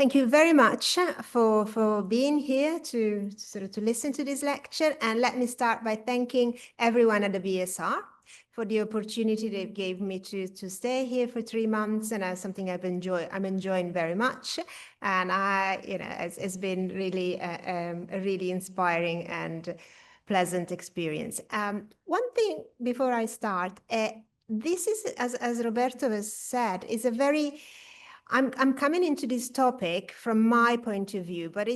Thank you very much for being here to listen to this lecture. And let me start by thanking everyone at the BSR for the opportunity they gave me to stay here for 3 months, and something I'm enjoying very much. And it's been really a really inspiring and pleasant experience. One thing before I start, this is, as Roberto has said, is a very I'm coming into this topic from my point of view, but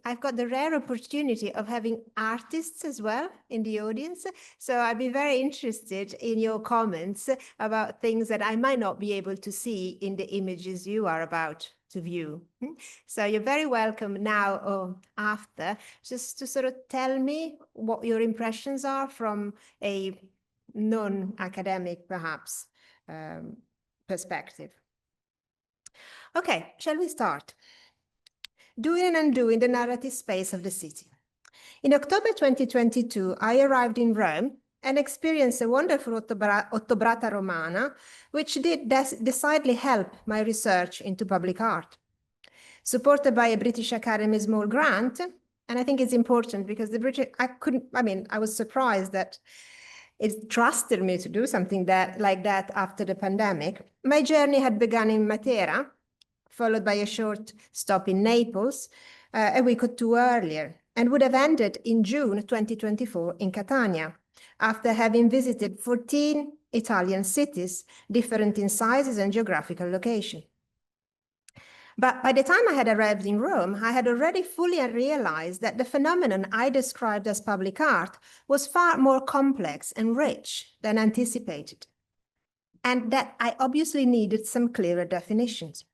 I've got the rare opportunity of having artists as well in the audience. So I'd be very interested in your comments about things that I might not be able to see in the images you are about to view. So you're very welcome now or after, just to sort of tell me what your impressions are from a non-academic, perhaps, perspective. Okay, shall we start? Doing and undoing the narrative space of the city. In October 2022, I arrived in Rome and experienced a wonderful Ottobrata Romana, which did decidedly help my research into public art. Supported by a British Academy small grant, and I think it's important because I was surprised that it trusted me to do something like that after the pandemic. My journey had begun in Matera, followed by a short stop in Naples a week or two earlier, and would have ended in June 2024 in Catania, after having visited 14 Italian cities, different in sizes and geographical location. But by the time I had arrived in Rome, I had already fully realized that the phenomenon I described as public art was far more complex and rich than anticipated, and that I obviously needed some clearer definitions.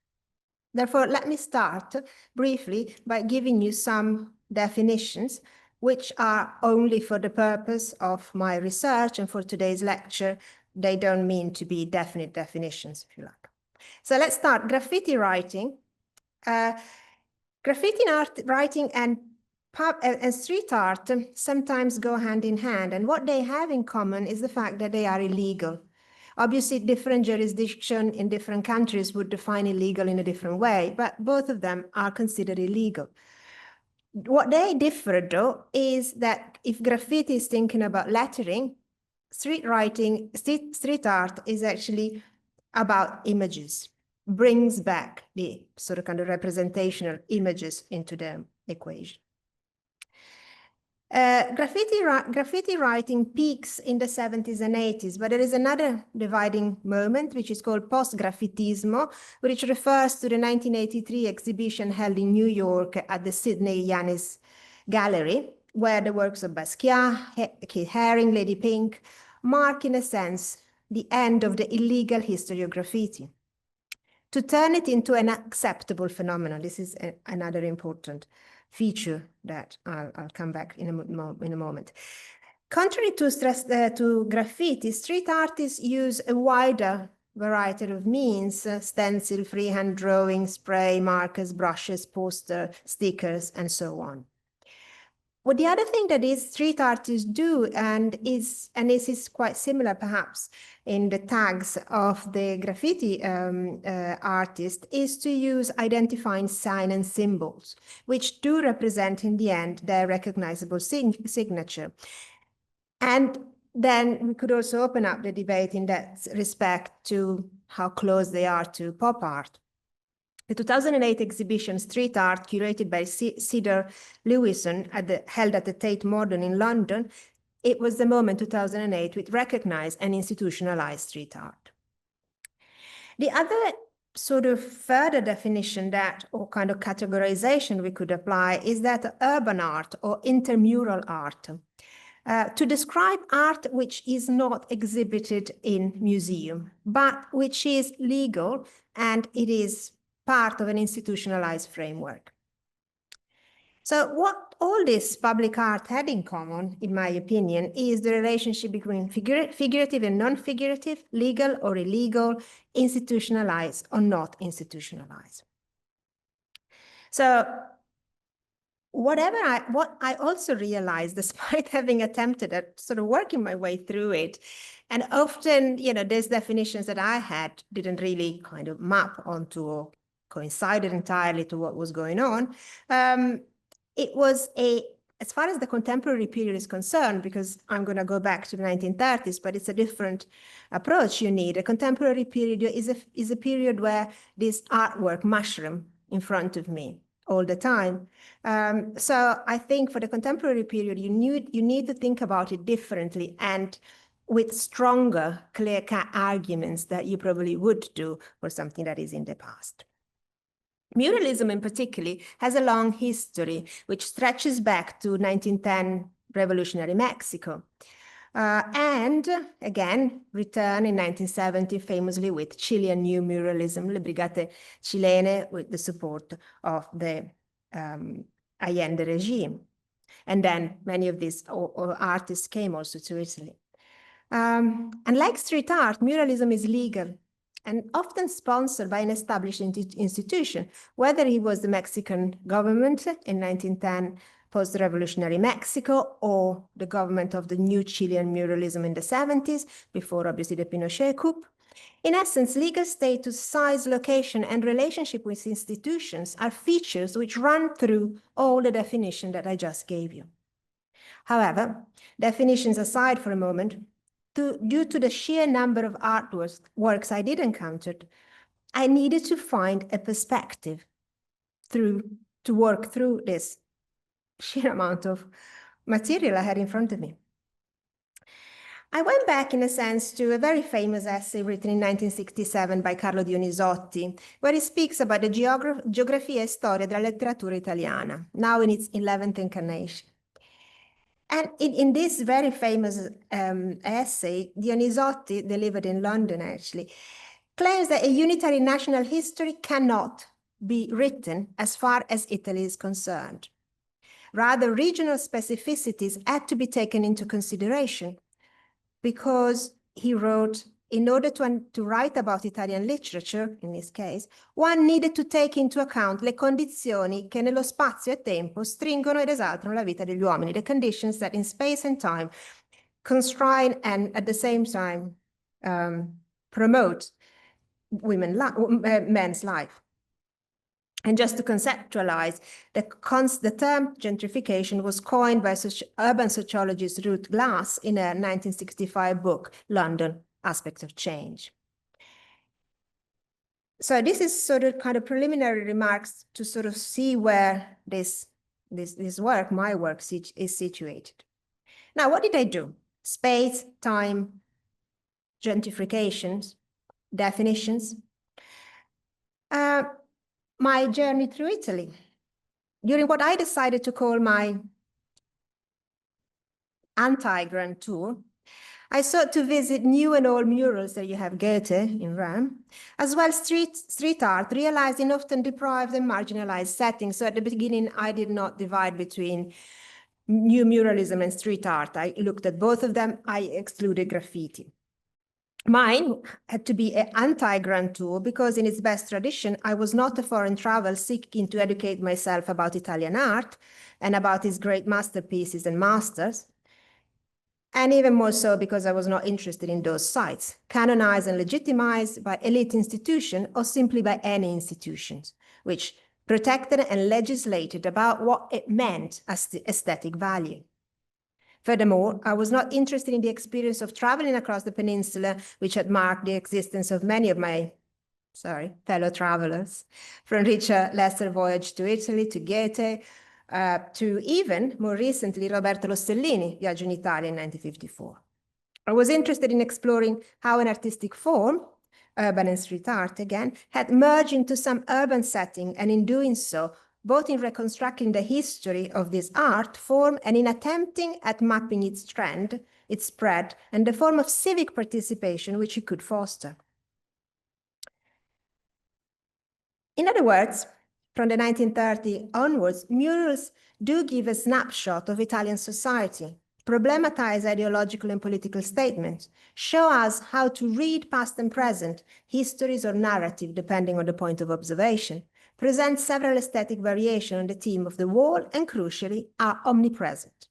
Therefore, let me start briefly by giving you some definitions, which are only for the purpose of my research, and for today's lecture, they don't mean to be definite definitions, if you like. So let's start. Graffiti writing. Graffiti writing and street art sometimes go hand in hand, and what they have in common is the fact that they are illegal. Obviously, different jurisdictions in different countries would define illegal in a different way, but both of them are considered illegal. What they differ, though, is that if graffiti is thinking about lettering, street art is actually about images, brings back the sort of kind of representational images into the equation. Graffiti writing peaks in the 70s and 80s, but there is another dividing moment, which is called post-graffitismo, which refers to the 1983 exhibition held in New York at the Sidney Yanis Gallery, where the works of Basquiat, Keith Haring, Lady Pink mark, in a sense, the end of the illegal history of graffiti. To turn it into an acceptable phenomenon, this is another important feature that I'll come back in a moment. Contrary to graffiti, street artists use a wider variety of means: stencil, freehand drawing, spray, markers, brushes, poster, stickers, and so on. Well, the other thing that these street artists do, and this is quite similar perhaps in the tags of the graffiti artist, is to use identifying signs and symbols, which do represent in the end their recognizable signature. And then we could also open up the debate in that respect to how close they are to pop art. The 2008 exhibition, Street Art, curated by Cedar Lewison, held at the Tate Modern in London, it was the moment, 2008, which recognized and institutionalized street art. The other sort of further definition that, or kind of categorization we could apply, is that urban art or intermural art, to describe art which is not exhibited in museum, but which is legal, and it is part of an institutionalized framework. So what all this public art had in common, in my opinion, is the relationship between figurative and non-figurative, legal or illegal, institutionalized or not institutionalized. So what I also realized, despite having attempted at sort of working my way through it, and often, these definitions that I had didn't really kind of map onto or coincided entirely to what was going on. It was as far as the contemporary period is concerned, because I'm going to go back to the 1930s, but it's a different approach you need. A contemporary period is a period where this artwork mushroom in front of me all the time. So I think for the contemporary period, you need to think about it differently and with stronger, clear-cut arguments that you probably would do for something that is in the past. Muralism in particular has a long history, which stretches back to 1910 revolutionary Mexico. And again, return in 1970 famously with Chilean new muralism, Le Brigate Chilene, with the support of the Allende regime. And then many of these artists came also to Italy. Unlike street art, muralism is legal and often sponsored by an established institution, whether it was the Mexican government in 1910 post-revolutionary Mexico, or the government of the new Chilean muralism in the 70s, before obviously the Pinochet coup. In essence, legal status, size, location, and relationship with institutions are features which run through all the definitions that I just gave you. However, definitions aside for a moment, due to the sheer number of artworks I did encounter, I needed to find a perspective to work through this sheer amount of material I had in front of me. I went back, in a sense, to a very famous essay written in 1967 by Carlo Dionisotti, where he speaks about the geografia e storia della letteratura italiana, now in its 11th incarnation. And in this very famous essay, Dionisotti, delivered in London actually, claims that a unitary national history cannot be written as far as Italy is concerned. Rather, regional specificities had to be taken into consideration, because he wrote, in order to write about Italian literature, in this case, one needed to take into account le condizioni che nello spazio e tempo stringono ed esaltano la vita degli uomini, the conditions that in space and time constrain and at the same time promote men's life. And just to conceptualize, the term gentrification was coined by urban sociologist Ruth Glass in a 1965 book, London, Aspects of Change. So this is sort of kind of preliminary remarks to sort of see where this work, my work, is situated. Now, what did I do? Space, time, gentrifications, definitions. My journey through Italy, during what I decided to call my anti-grand tour, I sought to visit new and old murals that you have Goethe in Rome, as well as street art realized in often deprived and marginalized settings. So at the beginning, I did not divide between new muralism and street art. I looked at both of them. I excluded graffiti. Mine had to be an anti-grand tour because in its best tradition, I was not a foreign traveler seeking to educate myself about Italian art and about its great masterpieces and masters. And even more so because I was not interested in those sites, canonized and legitimized by elite institutions or simply by any institutions, which protected and legislated about what it meant as the aesthetic value. Furthermore, I was not interested in the experience of traveling across the peninsula, which had marked the existence of many of my, fellow travelers, from Richard Lester's voyage to Italy, to Goethe, to even, more recently, Roberto Rossellini, Viaggio in Italia in 1954. I was interested in exploring how an artistic form, urban and street art again, had merged into some urban setting, and in doing so, both in reconstructing the history of this art form and in attempting at mapping its trend, its spread, and the form of civic participation which it could foster. In other words, from the 1930s onwards, murals do give a snapshot of Italian society, problematize ideological and political statements, show us how to read past and present, histories or narrative, depending on the point of observation, present several aesthetic variations on the theme of the wall, and crucially, are omnipresent.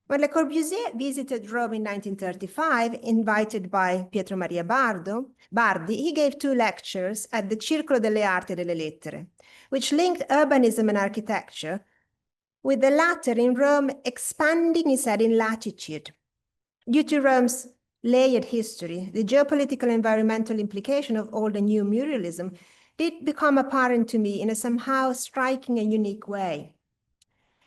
When Le Corbusier visited Rome in 1935, invited by Pietro Maria Bardi, he gave 2 lectures at the Circolo delle Arti e delle Lettere, which linked urbanism and architecture, with the latter in Rome expanding, he said, in latitude. Due to Rome's layered history, the geopolitical environmental implication of old and new muralism did become apparent to me in a somehow striking and unique way.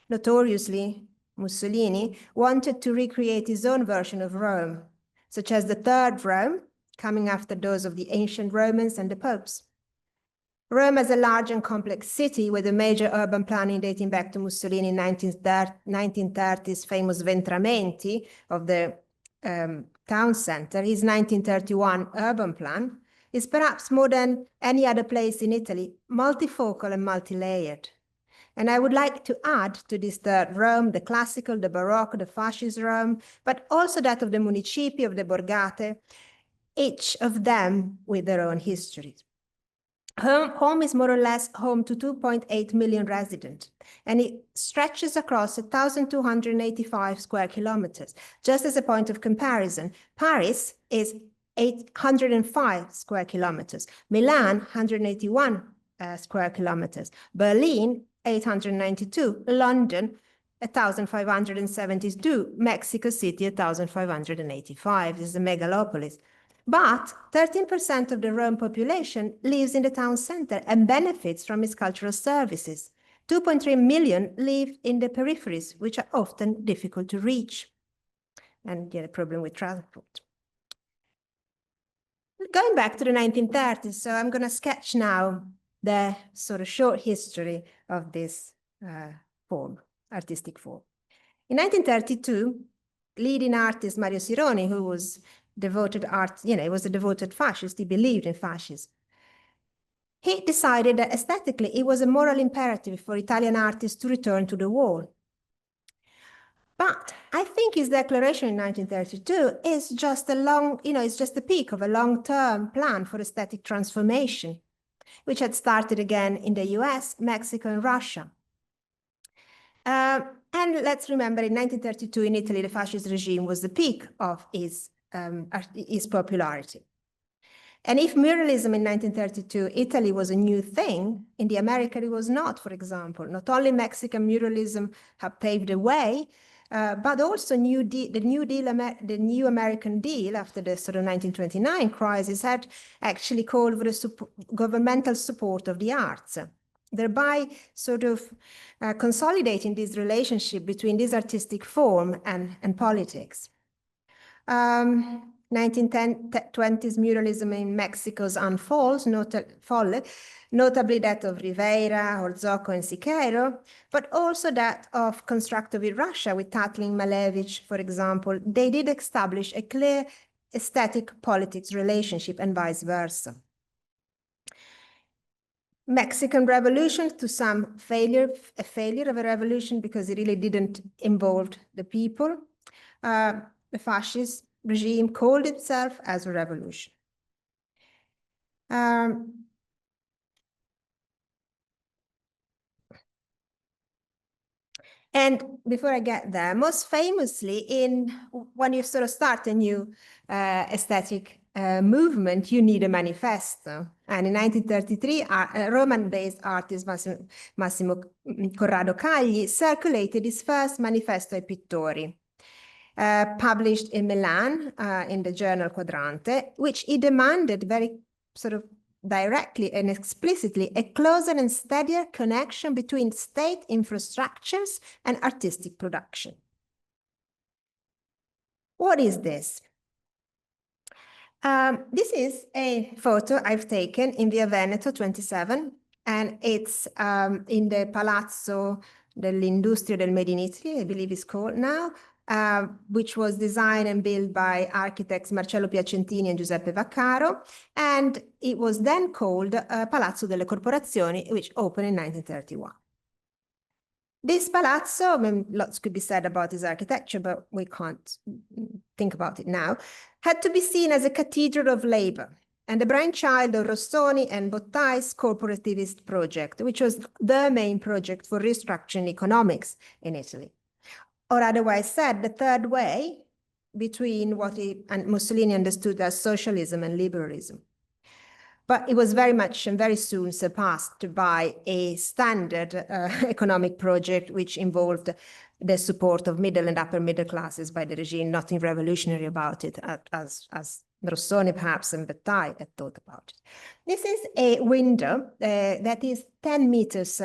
Notoriously, Mussolini wanted to recreate his own version of Rome, such as the Third Rome, coming after those of the ancient Romans and the popes. Rome as a large and complex city with a major urban planning dating back to Mussolini's 1930s famous Ventramenti of the town center, his 1931 urban plan, is perhaps more than any other place in Italy, multifocal and multi-layered. And I would like to add to this Third Rome, the classical, the Baroque, the fascist Rome, but also that of the municipi, of the borgate, each of them with their own histories. Rome is more or less home to 2.8 million residents, and it stretches across 1,285 square kilometers. Just as a point of comparison, Paris is 805 square kilometers, Milan, 181 square kilometers, Berlin, 892, London, 1,572, Mexico City, 1,585. This is a megalopolis. But 13% of the Rome population lives in the town center and benefits from its cultural services. 2.3 million live in the peripheries, which are often difficult to reach. And get a problem with transport. Going back to the 1930s, so I'm going to sketch now the sort of short history of this form, artistic form. In 1932, leading artist Mario Sironi, who was devoted art, he was a devoted fascist, he believed in fascism. He decided that aesthetically it was a moral imperative for Italian artists to return to the wall. But I think his declaration in 1932 is just it's just the peak of a long-term plan for aesthetic transformation, which had started again in the US, Mexico, and Russia. And let's remember, in 1932 in Italy, the fascist regime was the peak of his popularity. And if muralism in 1932, Italy was a new thing, in the America it was not, for example. Not only Mexican muralism had paved the way, but also the new American deal after the sort of 1929 crisis had actually called for the governmental support of the arts, thereby sort of consolidating this relationship between this artistic form and politics. 1920s muralism in Mexico's unfolds, notably that of Rivera, Orzocco, and Siqueiro, but also that of Constructive Russia with Tatlin, Malevich, for example. They did establish a clear aesthetic politics relationship and vice versa. Mexican Revolution, to some a failure of a revolution because it really didn't involve the people. The fascist regime called itself as a revolution. And before I get there, most famously, when you sort of start a new aesthetic movement, you need a manifesto. And in 1933, a Roman-based artist, Massimo Corrado Cagli, circulated his first Manifesto ai Pittori, published in Milan in the journal Quadrante, which he demanded very sort of directly and explicitly a closer and steadier connection between state infrastructures and artistic production. What is this? This is a photo I've taken in Via Veneto 27, and it's in the Palazzo dell'Industria del Made in Italy, I believe it's called now, which was designed and built by architects Marcello Piacentini and Giuseppe Vaccaro, and it was then called Palazzo delle Corporazioni, which opened in 1931. This palazzo, I mean, lots could be said about its architecture, but we can't think about it now, had to be seen as a cathedral of labor and a brainchild of Rossoni and Bottai's corporativist project, which was the main project for restructuring economics in Italy. or otherwise said, the third way between what Mussolini understood as socialism and liberalism. But it was very much and very soon surpassed by a standard economic project which involved the support of middle and upper middle classes by the regime, nothing revolutionary about it, as Rossoni perhaps and Bettai had thought about it. This is a window that is 10 meters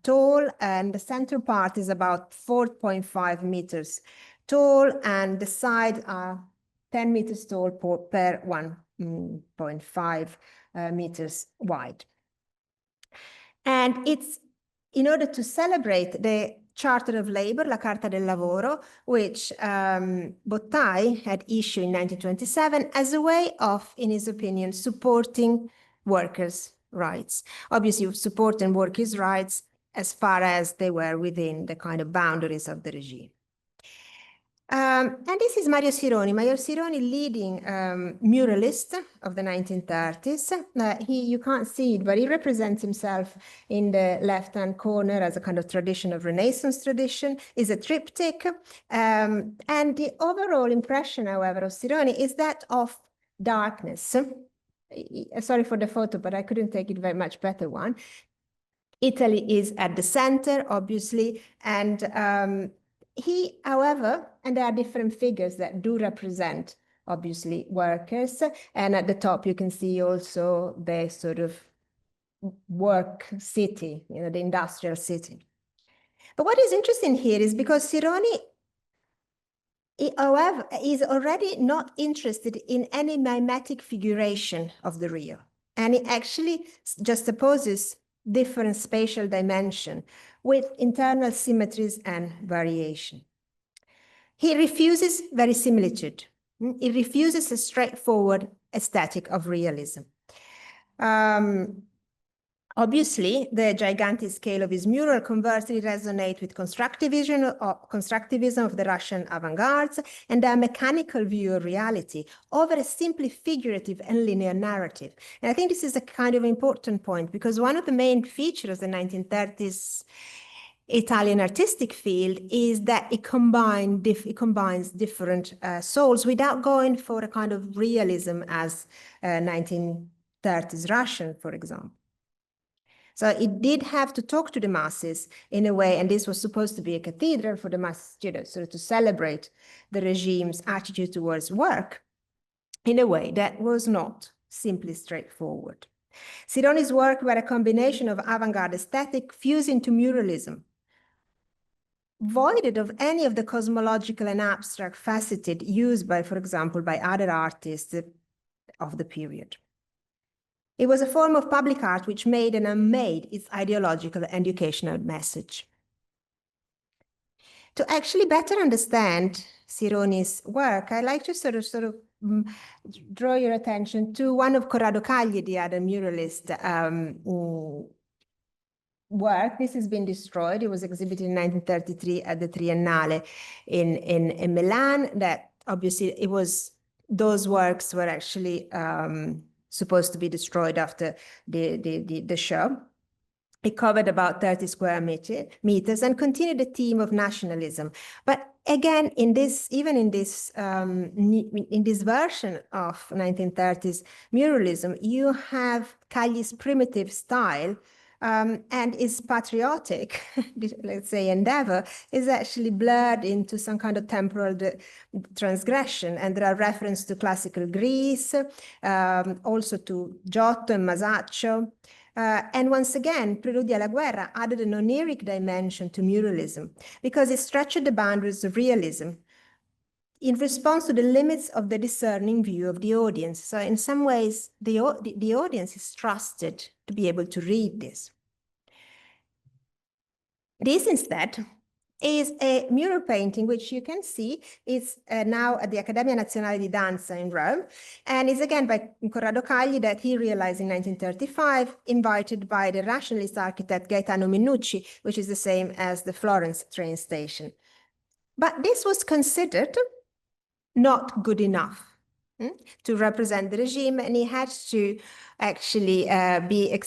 tall, and the center part is about 4.5 meters tall, and the sides are 10 meters tall per 1.5 meters wide. And it's in order to celebrate the Charter of Labor, La Carta del Lavoro, which Bottai had issued in 1927 as a way of, in his opinion, supporting workers' rights. Obviously, supporting workers' rights as far as they were within the kind of boundaries of the regime. And this is Mario Sironi. Mario Sironi, leading muralist of the 1930s. You can't see it, but he represents himself in the left-hand corner as a kind of tradition of Renaissance tradition, is a triptych. And the overall impression, however, of Sironi is that of darkness. Sorry for the photo, but I couldn't take it very much better one. Italy is at the center, obviously, and he, however, and there are different figures that do represent, obviously, workers. And at the top, you can see also the sort of work city, the industrial city. But what is interesting here is because Sironi, however, is already not interested in any mimetic figuration of the real. And he actually juxtaposes different spatial dimension with internal symmetries and variation. He refuses verisimilitude. He refuses a straightforward aesthetic of realism. Obviously, the gigantic scale of his mural conversely resonates with constructivism of the Russian avant-gardes and their mechanical view of reality over a simply figurative and linear narrative. And I think this is a kind of important point because one of the main features of the 1930s Italian artistic field is that it combines different souls without going for a kind of realism as 1930s Russian, for example. So it did have to talk to the masses in a way, and this was supposed to be a cathedral for the mass students, sort of to celebrate the regime's attitude towards work in a way that was not simply straightforward. Sironi's work were a combination of avant-garde aesthetic fused into muralism, voided of any of the cosmological and abstract faceted used by, for example, by other artists of the period. It was a form of public art which made and unmade its ideological and educational message. To actually better understand Sironi's work, I like to sort of draw your attention to one of Corrado Cagli, the other muralist, work. This has been destroyed. It was exhibited in 1933 at the Triennale in Milan. That obviously those works were actually supposed to be destroyed after the show. It covered about 30 square meters and continued the theme of nationalism. But again, even in this version of 1930s muralism, you have Cagli's primitive style, and his patriotic, let's say, endeavor is actually blurred into some kind of temporal transgression. And there are references to classical Greece, also to Giotto and Masaccio. And once again, Preludi alla Guerra added an oniric dimension to muralism because it stretched the boundaries of realism in response to the limits of the discerning view of the audience. So in some ways, the audience is trusted to be able to read this. This instead is a mural painting, which you can see is now at the Accademia Nazionale di Danza in Rome, and is again by Corrado Cagli that he realized in 1935, invited by the rationalist architect Gaetano Minucci, which is the same as the Florence train station. But this was considered not good enough to represent the regime, and he had to actually be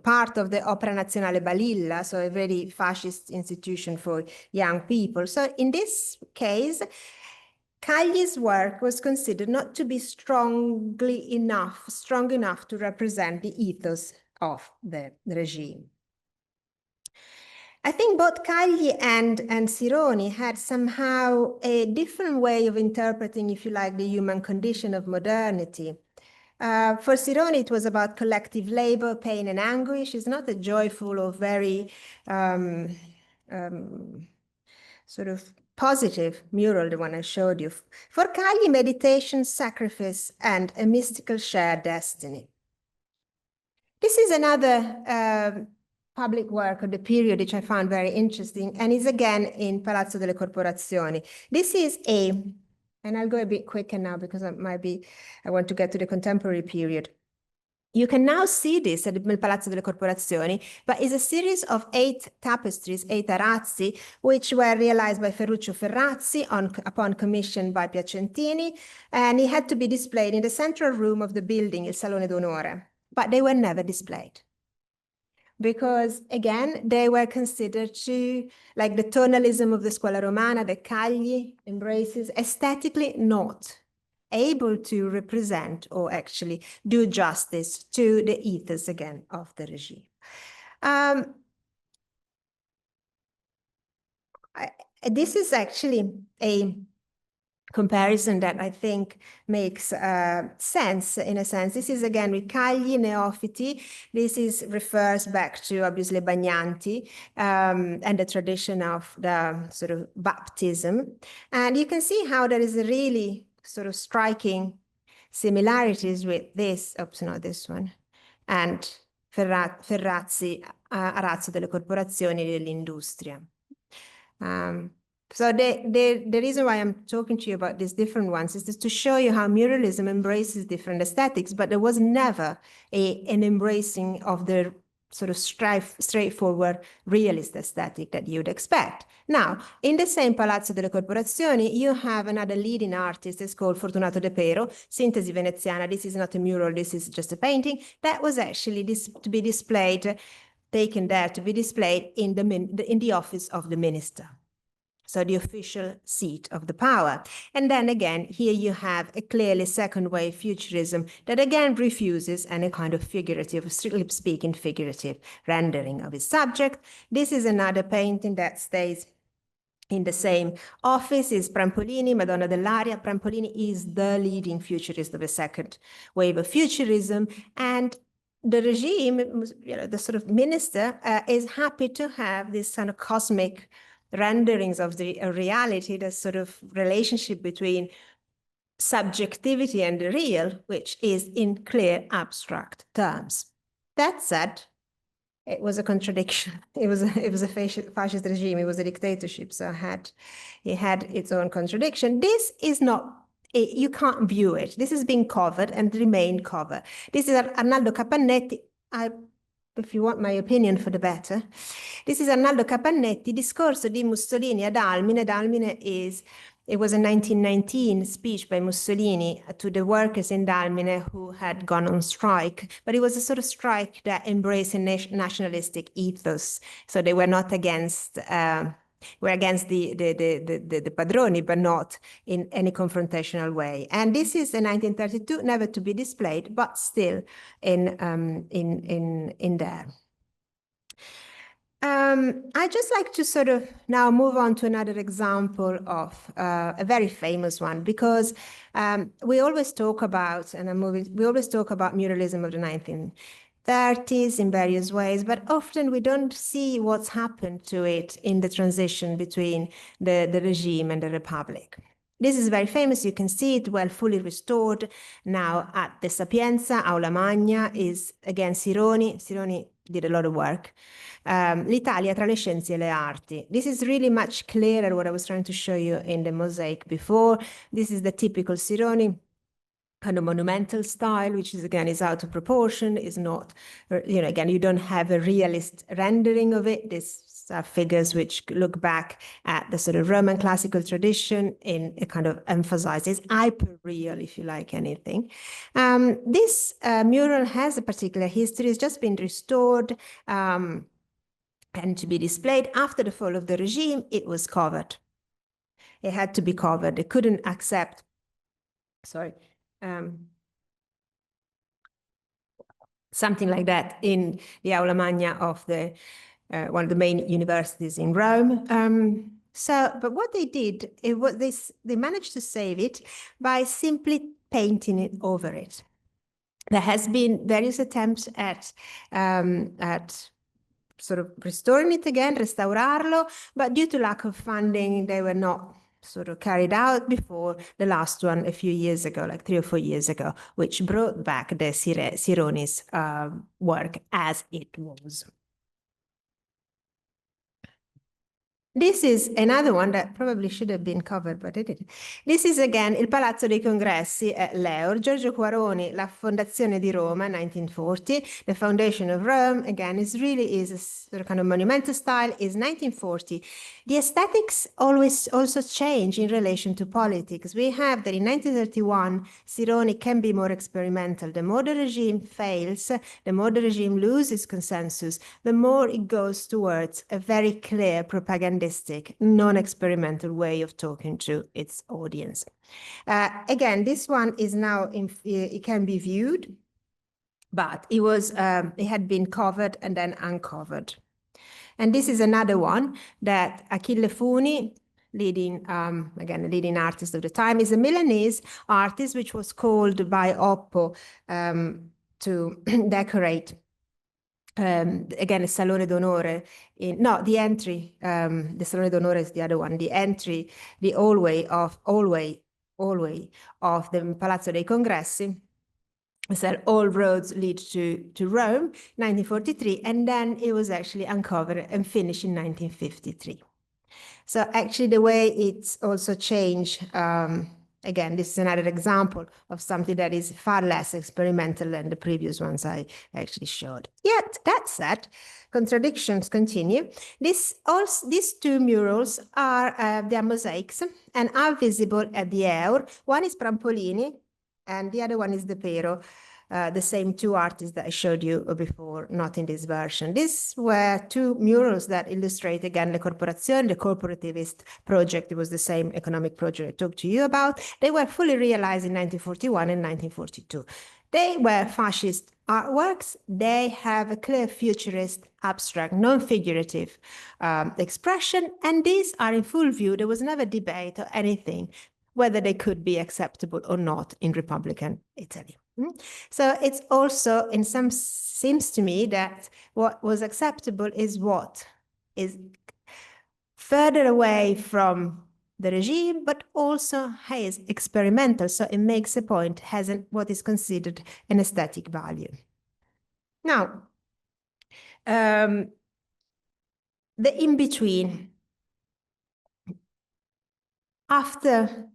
part of the Opera Nazionale Balilla, so a very fascist institution for young people. So in this case, Cagli's work was considered not to be strong enough to represent the ethos of the regime. I think both Cagli and Sironi had somehow a different way of interpreting, if you like, the human condition of modernity. For Sironi, it was about collective labor, pain, and anguish. It's not a joyful or very sort of positive mural, the one I showed you. For Cagli, meditation, sacrifice, and a mystical shared destiny. This is another public work of the period, which I found very interesting, and is again in Palazzo delle Corporazioni. This is and I'll go a bit quicker now because I want to get to the contemporary period. You can now see this at the Palazzo delle Corporazioni, but it's a series of 8 tapestries, 8 arazzi, which were realized by Ferruccio Ferrazzi upon commission by Piacentini, and it had to be displayed in the central room of the building, Il Salone d'Onore, but they were never displayed. Because, again, they were considered to, like the tonalism of the Scuola Romana, the Cagli embraces, aesthetically not able to represent or actually do justice to the ethos, again, of the regime. This is actually a comparison that I think makes sense, in a sense. This is again with Cagli, Neofiti. This refers back to obviously Bagnanti and the tradition of the sort of baptism. And you can see how there is a really sort of striking similarities with this, oops, not this one, and Ferrazzi, Arazzo delle Corporazioni dell'Industria. So the reason why I'm talking to you about these different ones is just to show you how muralism embraces different aesthetics, but there was never an embracing of the sort of straightforward realist aesthetic that you'd expect. Now, in the same Palazzo delle Corporazioni, you have another leading artist. It's called Fortunato De Pero, Sintesi Veneziana. This is not a mural, this is just a painting. That was actually to be displayed, taken there to be displayed in the office of the minister. So the official seat of the power. And then again, here you have a clearly second wave futurism that again refuses any kind of figurative, strictly speaking, figurative rendering of its subject. This is another painting that stays in the same office, is Prampolini, Madonna dell'Aria. Prampolini is the leading futurist of the second wave of futurism. And the regime, the sort of minister, is happy to have this kind of cosmic renderings of the reality, the sort of relationship between subjectivity and the real, which is in clear abstract terms. That said, it was a contradiction. It was a fascist regime. It was a dictatorship, so it had its own contradiction. This is not, you can't view it. This is being covered and remain covered. This is Arnaldo Capannetti. If you want my opinion for the better. This is Arnaldo Capannetti, Discorso di Mussolini ad Almine. Almine it was a 1919 speech by Mussolini to the workers in Dalmine who had gone on strike, but it was a sort of strike that embraced a nationalistic ethos. So they were not against, were against the padroni, but not in any confrontational way. And this is a 1932, never to be displayed, but still in there. I'd just like to sort of now move on to another example of a very famous one, because we always talk about, we always talk about muralism of the 1930s in various ways, but often we don't see what's happened to it in the transition between the regime and the republic. This is very famous. You can see it well, fully restored now at the Sapienza. Aula Magna is again Sironi. Sironi did a lot of work. L'Italia tra le scienze e le arti. This is really much clearer what I was trying to show you in the mosaic before. This is the typical Sironi kind of monumental style, which is again is out of proportion, is not, again, you don't have a realist rendering of it. This are figures which look back at the sort of Roman classical tradition in a kind of emphasizes hyper-real, if you like anything. This mural has a particular history. It's just been restored and to be displayed. After the fall of the regime, it was covered. It had to be covered. They couldn't accept, something like that in the Aula Magna of the one of the main universities in Rome. But what they did, they managed to save it by simply painting it over it. There has been various attempts at sort of restoring it again, restaurarlo, but due to lack of funding, they were not sort of carried out before the last one a few years ago, like 3 or 4 years ago, which brought back the Sironi's work as it was. This is another one that probably should have been covered, but it didn't. This is again Il Palazzo dei Congressi at Leur. Giorgio Quaroni, La Fondazione di Roma, 1940. The Foundation of Rome, again, is a sort of kind of monumental style, is 1940. The aesthetics always also change in relation to politics. We have that in 1931, Sironi can be more experimental. The more the regime fails, the more the regime loses consensus, the more it goes towards a very clear propagandistic, non-experimental way of talking to its audience. Again, this one is now, it can be viewed, but it had been covered and then uncovered. And this is another one that Achille Funi, leading artist of the time, is a Milanese artist, which was called by Oppo to decorate again, a Salone d'Onore, the entry, the Salone d'Onore is the other one, the entry, the hallway of the Palazzo dei Congressi. So all roads lead to Rome, 1943, and then it was actually uncovered and finished in 1953. So actually the way it's also changed, again, this is another example of something that is far less experimental than the previous ones I actually showed. Yet, that said, contradictions continue. These 2 murals are they are mosaics and are visible at the Eur. One is Prampolini and the other one is De Pero, the same 2 artists that I showed you before, not in this version. These were 2 murals that illustrate, again, the corporazione, the corporativist project. It was the same economic project I talked to you about. They were fully realized in 1941 and 1942. They were fascist artworks. They have a clear futurist, abstract, non-figurative expression, and these are in full view. There was never debate or anything whether they could be acceptable or not in Republican Italy. So it's also, in some seems to me, that what was acceptable is what is further away from the regime, but also is experimental. So it makes a point, has what is considered an aesthetic value. Now, the in-between. After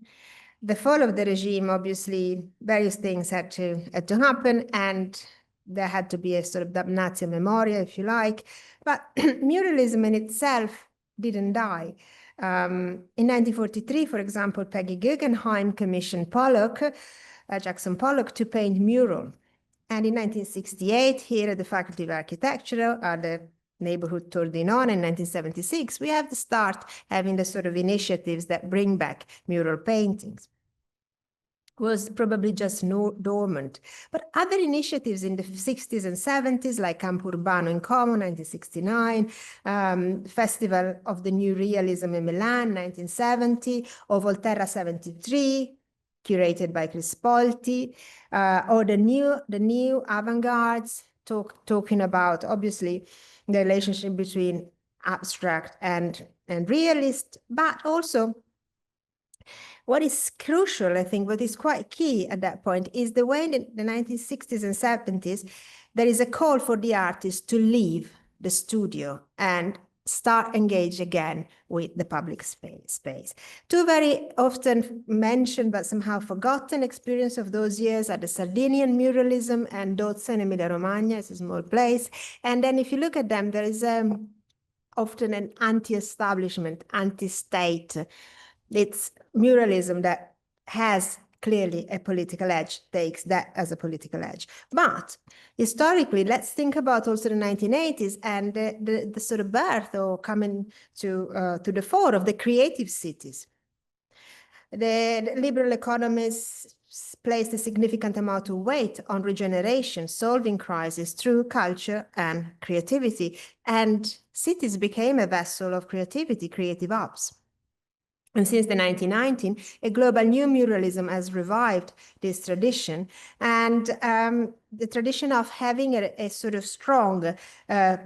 the fall of the regime, obviously, various things had to happen, and there had to be a sort of damnatio memoria, if you like. But muralism in itself didn't die. In 1943, for example, Peggy Guggenheim commissioned Jackson Pollock, to paint mural. And in 1968, here at the Faculty of Architecture, at the neighborhood Tordinone in 1976, we have to start having the sort of initiatives that bring back mural paintings. Was probably just dormant. But other initiatives in the 60s and 70s, like Campo Urbano in Como, 1969, Festival of the New Realism in Milan, 1970, or Volterra 73, curated by Chris Polti, or the new avant-gardes, talking about, obviously, the relationship between abstract and realist, but also what is crucial, I think, what is quite key at that point is the way in the 1960s and 70s, there is a call for the artist to leave the studio and start engage again with the public space. 2 very often mentioned but somehow forgotten experience of those years are the Sardinian muralism and Dozza in Emilia-Romagna. It's a small place. And then if you look at them, there is often an anti-establishment, anti-state. It's muralism that has clearly a political edge, takes that as a political edge. But historically, let's think about also the 1980s and the sort of birth or coming to the fore of the creative cities. The liberal economists placed a significant amount of weight on regeneration, solving crises through culture and creativity, and cities became a vessel of creativity, creative hubs. And since the 1990s, a global new muralism has revived this tradition, and the tradition of having a sort of strong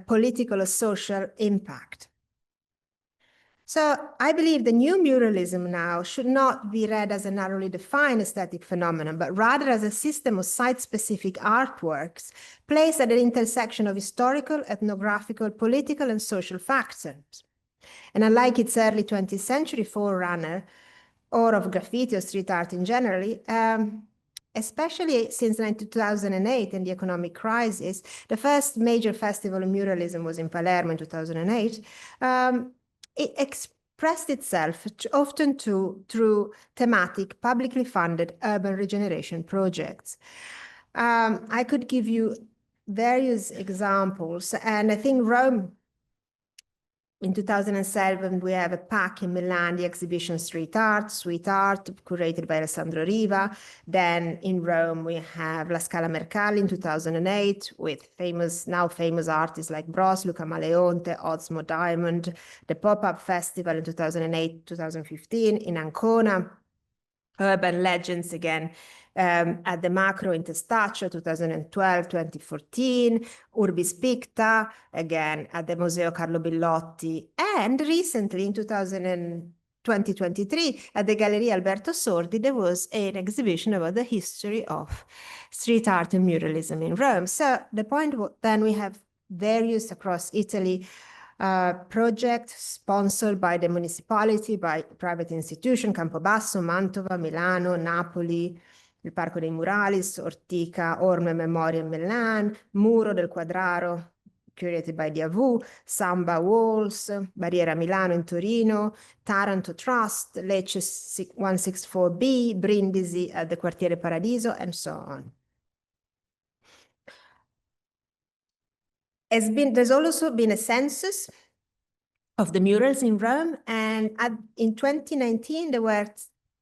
political or social impact. So I believe the new muralism now should not be read as a narrowly defined aesthetic phenomenon, but rather as a system of site-specific artworks placed at the intersection of historical, ethnographical, political, and social factors. And unlike its early 20th century forerunner, or of graffiti or street art in general, especially since 2008 and the economic crisis, the first major festival of muralism was in Palermo in 2008, it expressed itself often through thematic, publicly funded urban regeneration projects. I could give you various examples, and I think Rome, in 2007, we have a PAC in Milan, the exhibition Street Art, Sweet Art, curated by Alessandro Riva. Then in Rome, we have La Scala Mercalli in 2008, with now famous artists like Bros, Luca Maleonte, Osmo Diamond, the Pop-Up Festival in 2008-2015 in Ancona, Urban Legends again, at the Macro in Testaccio, 2012-2014, Urbis Picta, again at the Museo Carlo Billotti, and recently in 2023 at the Galleria Alberto Sordi, there was an exhibition about the history of street art and muralism in Rome. So the point then we have various across Italy projects sponsored by the municipality, by private institution, Campobasso, Mantova, Milano, Napoli, il Parco dei Murals, Ortica, Orme Memoria in Milan, Muro del Quadraro, curated by DAV, Samba Walls, Barriera Milano in Torino, Taranto Trust, Lecce 164B, Brindisi at the Quartiere Paradiso, and so on. There's also been a census of the murals in Rome, and in 2019 there were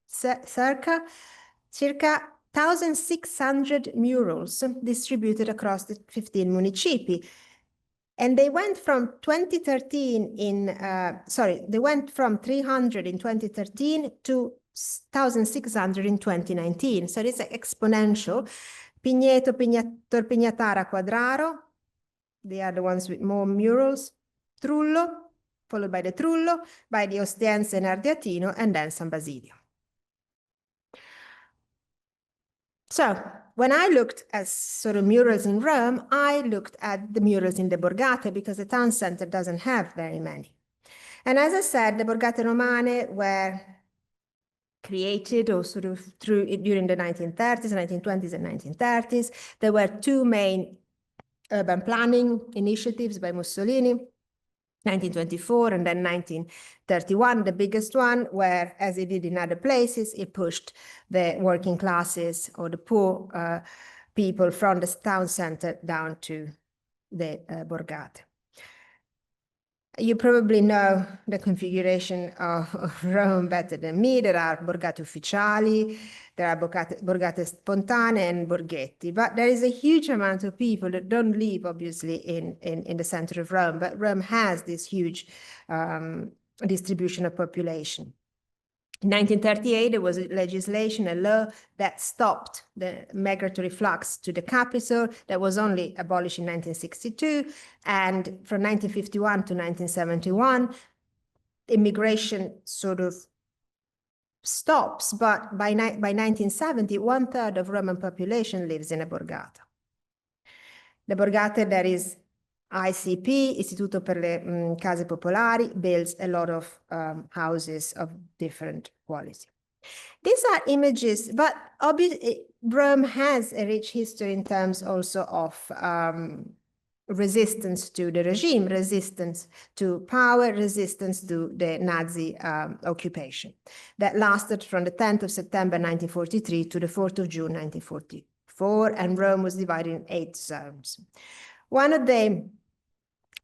circa 1,600 murals distributed across the 15 municipi. And they went from 2013 they went from 300 in 2013 to 1,600 in 2019. So it's exponential. Pigneto, Pignatara, Quadraro, they are the ones with more murals. Trullo, followed by the Trullo, by the Ostiense and Ardeatino, and then San Basilio. So when I looked at sort of murals in Rome, I looked at the murals in the Borgate because the town center doesn't have very many. And as I said, the Borgate Romane were created or sort of during the 1930s, 1920s, and 1930s. There were two main urban planning initiatives by Mussolini, 1924 and then 1931, the biggest one, where, as it did in other places, it pushed the working classes or the poor people from the town center down to the Borgate. You probably know the configuration of Rome better than me. There are Borgate Ufficiali, there are Borgate Spontanee and Borghetti, but there is a huge amount of people that don't live, obviously, in the center of Rome, but Rome has this huge distribution of population. In 1938, there was a legislation, a law that stopped the migratory flux to the capital that was only abolished in 1962. And from 1951 to 1971, immigration sort of stops. But by 1970, 1/3 of Roman population lives in a borgata. The borgate that is ICP, Istituto per le Case Popolari, builds a lot of houses of different quality. These are images, but obviously Rome has a rich history in terms also of resistance to the regime, resistance to power, resistance to the Nazi occupation that lasted from the 10th of September 1943 to the 4th of June 1944, and Rome was divided in 8 zones. One of the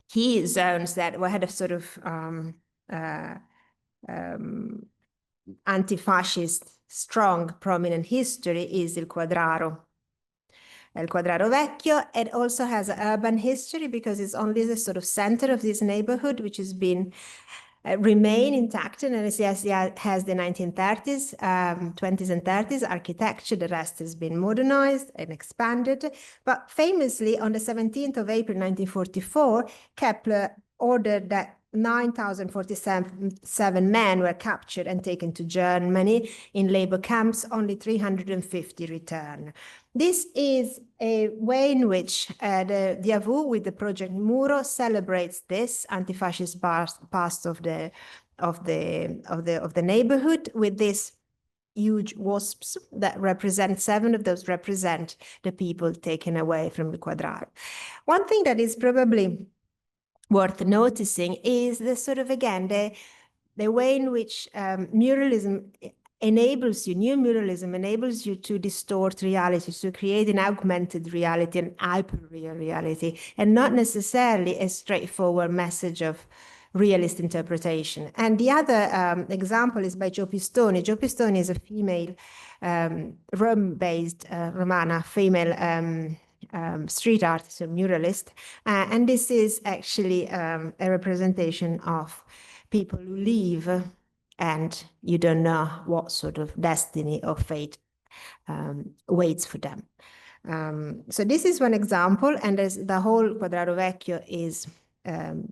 key zones that had a sort of anti-fascist, strong, prominent history is Il Quadraro Vecchio. It also has an urban history because it's only the sort of center of this neighborhood, which has been remain intact, and it has the 1930s, 20s and 30s architecture. The rest has been modernized and expanded. But famously, on the 17th of April 1944, Kepler ordered that 9,047 men were captured and taken to Germany in labor camps. Only 350 returned. This is a way in which the Diavù with the project Muro celebrates this anti-fascist past of the neighborhood with this huge wasps that represent, 7 of those represent the people taken away from the Quadraro. One thing that is probably worth noticing is the sort of, again, the way in which muralism enables you, new muralism enables you to distort reality, to create an augmented reality, an hyper-real reality, and not necessarily a straightforward message of realist interpretation. And the other example is by Gio Pistoni. Gio Pistoni is a female Rome-based Romana female street artist, a muralist, and this is actually a representation of people who leave and you don't know what sort of destiny or fate waits for them. So this is one example, and the whole Quadraro Vecchio is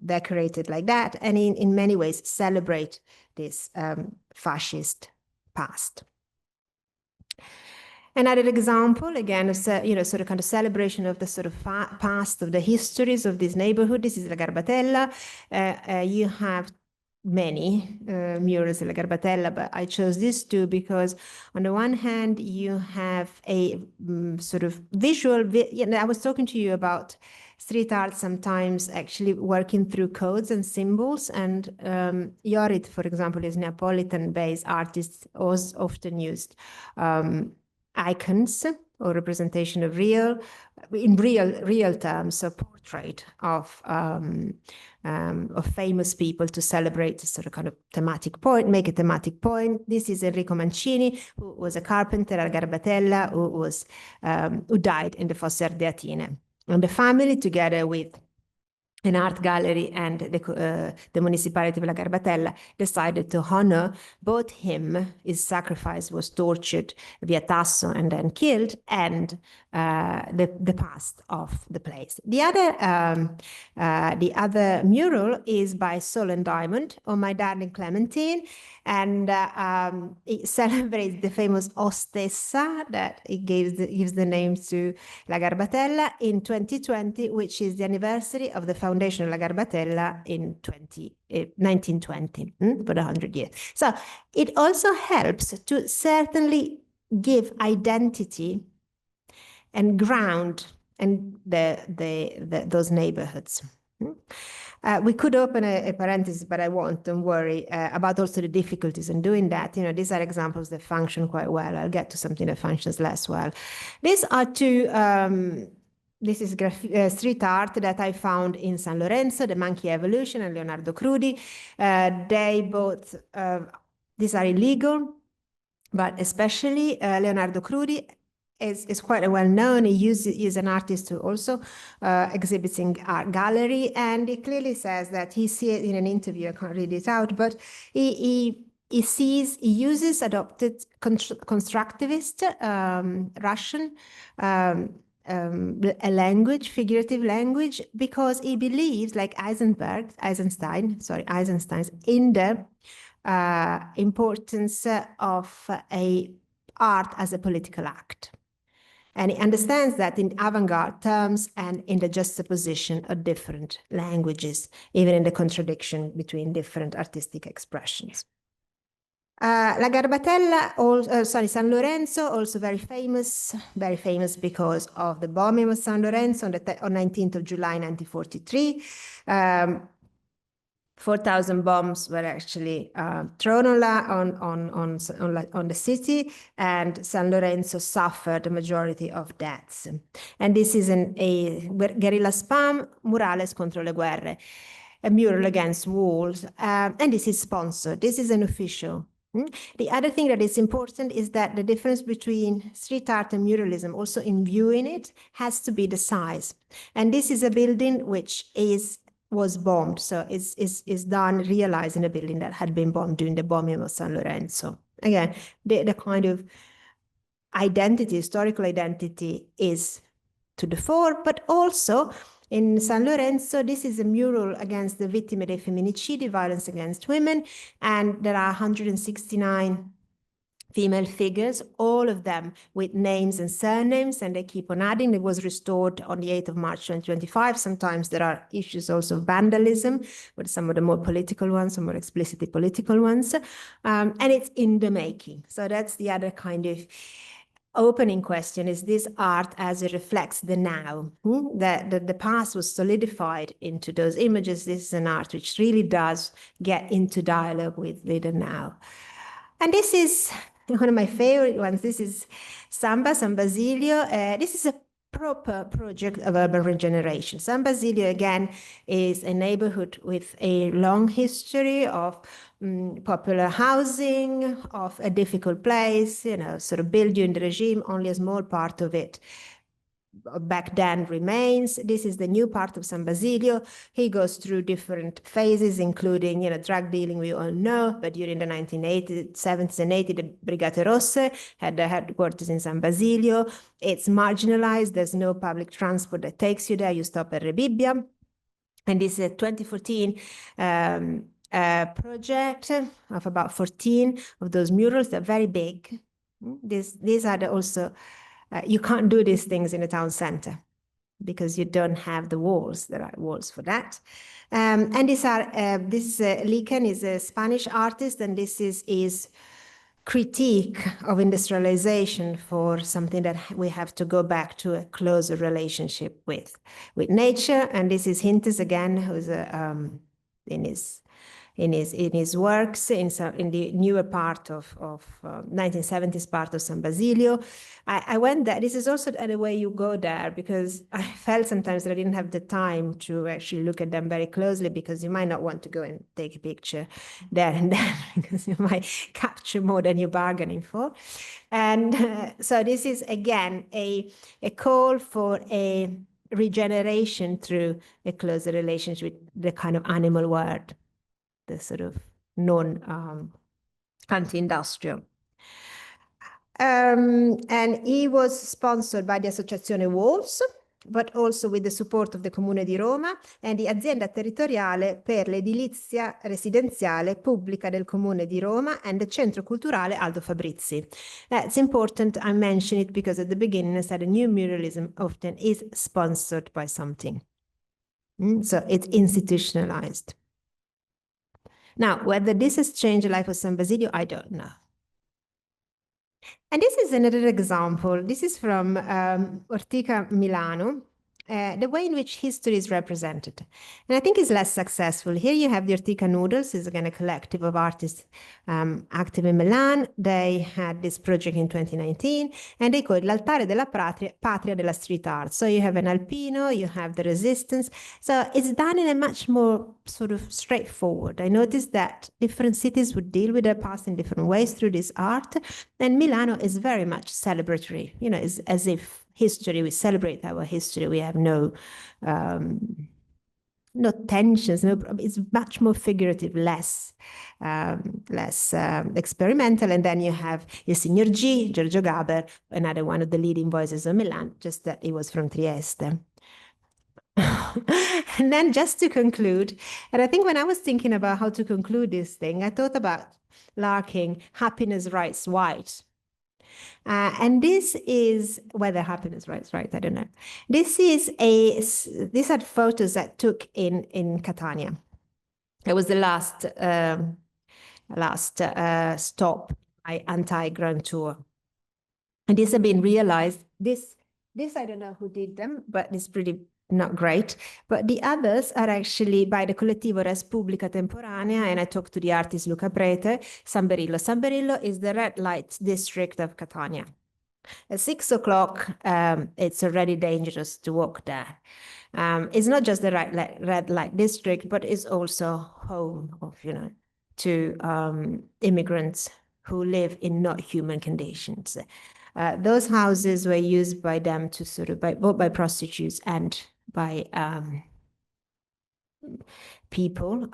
decorated like that, and in many ways celebrate this fascist past. Another example, again, of, sort of kind of celebration of the sort of past, of the histories of this neighborhood. This is La Garbatella. You have many murals in La Garbatella, but I chose these two because on the one hand, you have a sort of visual, I was talking to you about street art sometimes actually working through codes and symbols, and Jorit, for example, is Neapolitan-based artist, was often used icons or representation of real terms, so portrait of famous people to celebrate a sort of kind of thematic point, make a thematic point. This is Enrico Mancini, who was a carpenter at Garbatella, who died in the Fosse Ardeatine. And the family, together with an art gallery and the municipality of La Garbatella, decided to honor both him, his sacrifice was tortured via Tasso and then killed, and the past of the place. The other mural is by Sol and Diamond, Oh My Darling Clementine, and it celebrates the famous Ostessa that it gives the name to La Garbatella in 2020, which is the anniversary of the foundation of La Garbatella in 1920, for 100 years. So it also helps to certainly give identity and ground and those neighborhoods. We could open a parenthesis, but I won't, don't worry, about also the difficulties in doing that. These are examples that function quite well. I'll get to something that functions less well. These are two, this is street art that I found in San Lorenzo, The Monkey Evolution and Leonardo Crudi. They both, these are illegal, but especially Leonardo Crudi is quite well known. He is an artist who also exhibits in art gallery, and he clearly says that he sees in an interview, I can't read it out, but he uses adopted constructivist Russian a language, figurative language, because he believes, like Eisenstein's in the importance of a art as a political act. And he understands that in avant-garde terms and in the juxtaposition of different languages, even in the contradiction between different artistic expressions. La Garbatella, San Lorenzo, also very famous because of the bombing of San Lorenzo on 19th of July 1943. 4,000 bombs were actually thrown on the city, and San Lorenzo suffered the majority of deaths. And this is a guerrilla spam, Murales contro le guerre, a mural against walls, and this is sponsored. This is an official. The other thing that is important is that the difference between street art and muralism, also in viewing it, has to be the size. And this is a building which was bombed, so it's done realizing a building that had been bombed during the bombing of San Lorenzo. Again, the kind of identity, historical identity, is to the fore, but also in San Lorenzo, this is a mural against the vittime dei femminicidi, violence against women, and there are 169 female figures, all of them with names and surnames, and they keep on adding. It was restored on the 8th of March 2025. Sometimes there are issues also of vandalism, with some of the more political ones, some more explicitly political ones, and it's in the making. So that's the other kind of opening question: is this art as it reflects the now? The past was solidified into those images. This is an art which really does get into dialogue with the now. And this is one of my favorite ones. This is San Basilio. This is a proper project of urban regeneration. San Basilio, again, is a neighborhood with a long history of popular housing, of a difficult place, sort of built during the regime. Only a small part of it back then remains. This is the new part of San Basilio. He goes through different phases, including, drug dealing, we all know, but during the 1980s, 70s and 80s, the Brigate Rosse had their headquarters in San Basilio. It's marginalized. There's no public transport that takes you there. You stop at Rebibbia. And this is a 2014 project of about 14 of those murals. They're very big. These are also... you can't do these things in a town center because you don't have the walls. There are walls for that. And this Liken is a Spanish artist, and this is his critique of industrialization for something that we have to go back to a closer relationship with nature. And this is Hintes again, who's in his works in the newer part of 1970s part of San Basilio. I went there. This is also the way you go there, because I felt sometimes that I didn't have the time to actually look at them very closely, because you might not want to go and take a picture there and then because you might capture more than you're bargaining for. And so this is, again, a call for a regeneration through a closer relationship with the kind of animal world, the sort of anti-industrial. And he was sponsored by the Associazione Walls, but also with the support of the Comune di Roma and the Azienda Territoriale per l'Edilizia Residenziale Pubblica del Comune di Roma and the Centro Culturale Aldo Fabrizi. It's important I mention it because at the beginning I said a new muralism often is sponsored by something. So it's institutionalized. Now, whether this has changed the life of San Basilio, I don't know. And this is another example. This is from Ortica Milano, the way in which history is represented. And I think it's less successful. Here you have the Ortica Noodles. It's again a collective of artists active in Milan. They had this project in 2019, and they call it L'Altare della Patria della Street Art. So you have an Alpino, you have the Resistance. So it's done in a much more sort of straightforward. I noticed that different cities would deal with their past in different ways through this art. And Milano is very much celebratory, it's as if history, we celebrate our history. We have no tensions, it's much more figurative, less experimental. And then you have Il Signor G, Giorgio Gaber, another one of the leading voices of Milan, just that he was from Trieste. And then just to conclude, and I think when I was thinking about how to conclude this thing, I thought about Larkin, Happiness Writes White. And this is whether happiness writes right, I don't know. These are photos that took in Catania. It was the last last stop by anti-Grand Tour. And these have been realized. This I don't know who did them, but it's pretty not great. But the others are actually by the Collettivo Res Pubblica Temporanea, and I talked to the artist Luca Prete. San Berillo. San Berillo is the red light district of Catania. At 6 o'clock, it's already dangerous to walk there. It's not just the red light district, but it's also home of, to immigrants who live in not human conditions. Those houses were used by them to both by prostitutes and by people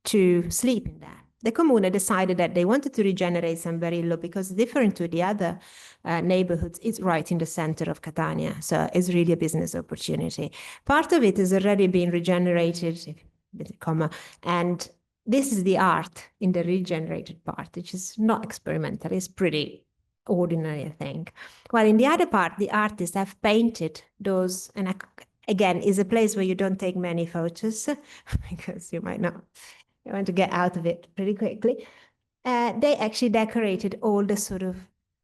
to sleep in there. The Comune decided that they wanted to regenerate San Berillo because, different to the other neighborhoods, it's right in the center of Catania. So it's really a business opportunity. Part of it has already been regenerated, and this is the art in the regenerated part, which is not experimental. It's pretty ordinary, I think. While in the other part, the artists have painted those, and again, is a place where you don't take many photos because you might not. You want to get out of it pretty quickly. They actually decorated all the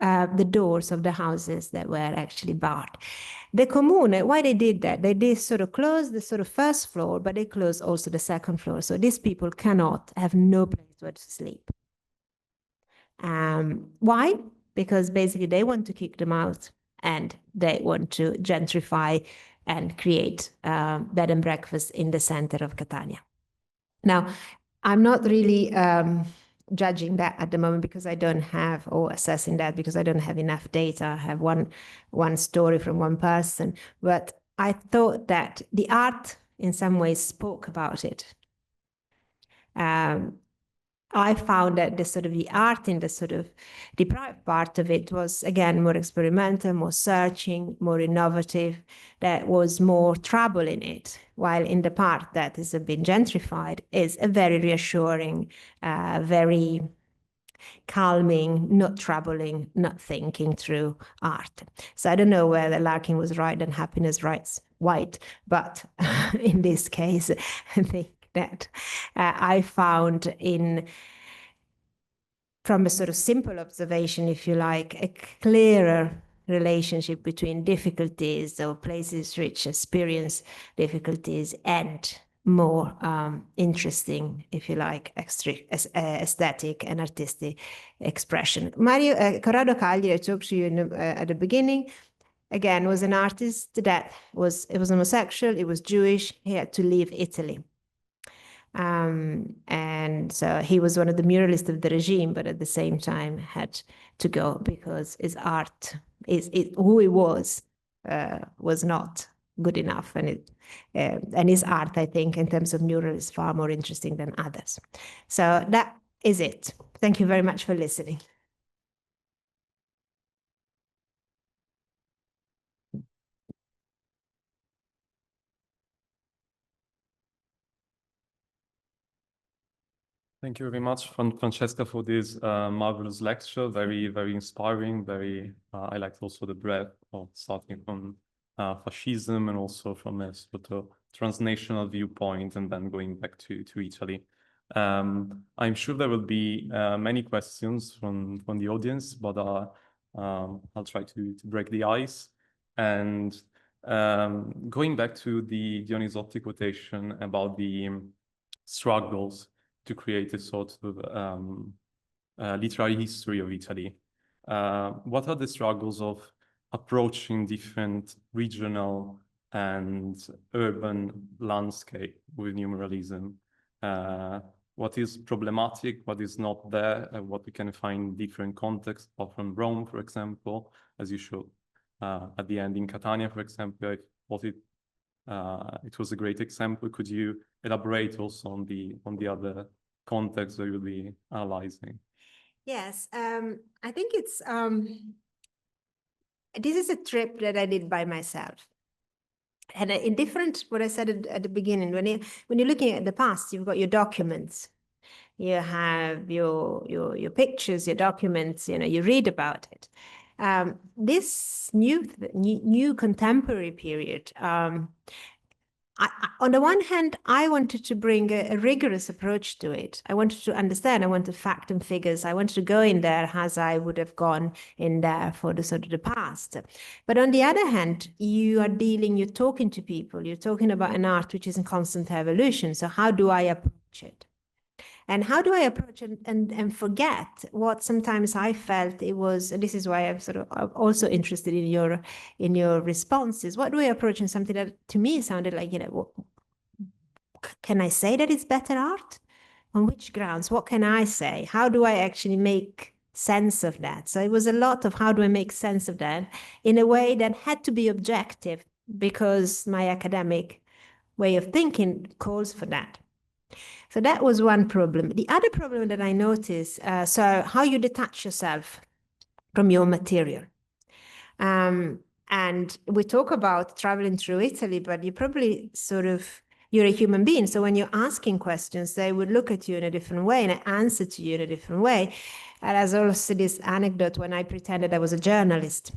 the doors of the houses that were actually barred. The Comune, why they did that? They did close the first floor, but they closed also the second floor. So these people have no place where to sleep. Why? Because basically they want to kick them out and they want to gentrify and create bed and breakfast in the center of Catania. Now, I'm not really judging that at the moment because I don't have, or assessing that because I don't have enough data. I have one story from one person, but I thought that the art in some ways spoke about it. I found that the art in the deprived part of it was, again, more experimental, more searching, more innovative. There was more trouble in it, while in the part that has been gentrified is a very reassuring, very calming, not troubling, not thinking through art. So I don't know whether Larkin was right and Happiness writes white, but in this case, I think that I found from a simple observation, if you like, a clearer relationship between difficulties or places which experience difficulties and more interesting, if you like, aesthetic and artistic expression. Corrado Cagli, I talked to you at the beginning, again, was an artist that was homosexual, he was Jewish, he had to leave Italy. And so he was one of the muralists of the regime, but at the same time had to go because his art, who he was not good enough. And his art, I think, in terms of mural is far more interesting than others. So that is it. Thank you very much for listening. Thank you very much, Francesca, for this marvelous lecture. Very, very inspiring. I liked also the breadth of starting from fascism and also from a transnational viewpoint and then going back to Italy. I'm sure there will be many questions from the audience, but I'll try to break the ice. And going back to the Dionyssotti quotation about the struggles to create a sort of literary history of Italy. What are the struggles of approaching different regional and urban landscape with new muralism? What is problematic, what is not there, what we can find in different contexts, often Rome, for example, as you showed at the end in Catania, for example, it was a great example. Could you elaborate also on the other context that you'll be analyzing? Yes, I think it's this is a trip that I did by myself. And in different, what I said at the beginning, when you're looking at the past, you've got your documents, you have your pictures, your documents, you read about it. This new contemporary period, on the one hand, I wanted to bring a rigorous approach to it. I wanted to understand. I wanted fact and figures. I wanted to go in there as I would have gone in there for the sort of the past. But on the other hand, you're talking to people. You're talking about an art which is in constant evolution. So how do I approach it? And how do I approach and forget what sometimes I felt it was, and this is why I'm also interested in your responses. What do I approach in something that to me sounded like, can I say that it's better art? On which grounds? What can I say? How do I actually make sense of that? So it was a lot of how do I make sense of that in a way that had to be objective because my academic way of thinking calls for that. So that was one problem. The other problem that I noticed, so how you detach yourself from your material. And we talk about traveling through Italy, but you probably you're a human being. So when you're asking questions, they would look at you in a different way and answer to you in a different way. And there's also this anecdote when I pretended I was a journalist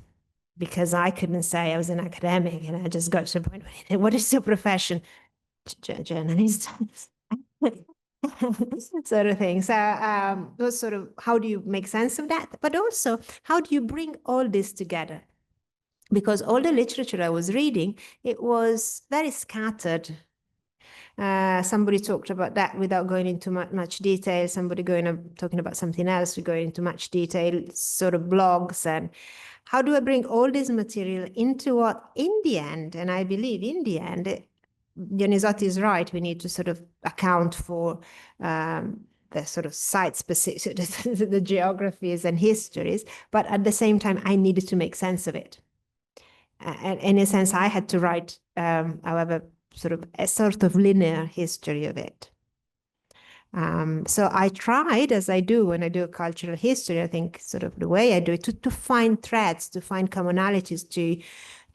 because I couldn't say I was an academic, and I just got to the point, what is your profession? Journalist. Sort of thing. So those sort of, how do you make sense of that? But also, how do you bring all this together? Because all the literature I was reading, it was very scattered. Somebody talked about that without going into much detail. Somebody talking about something else, we go into much detail, sort of blogs. And how do I bring all this material into what, in the end, and I believe in the end, Dionisotti is right, we need to sort of account for the sort of site-specific, the geographies and histories, but at the same time, I needed to make sense of it. And in a sense, I had to write, however, a sort of linear history of it. So I tried, as I do when I do cultural history, I think sort of the way I do it, to find threads, to find commonalities,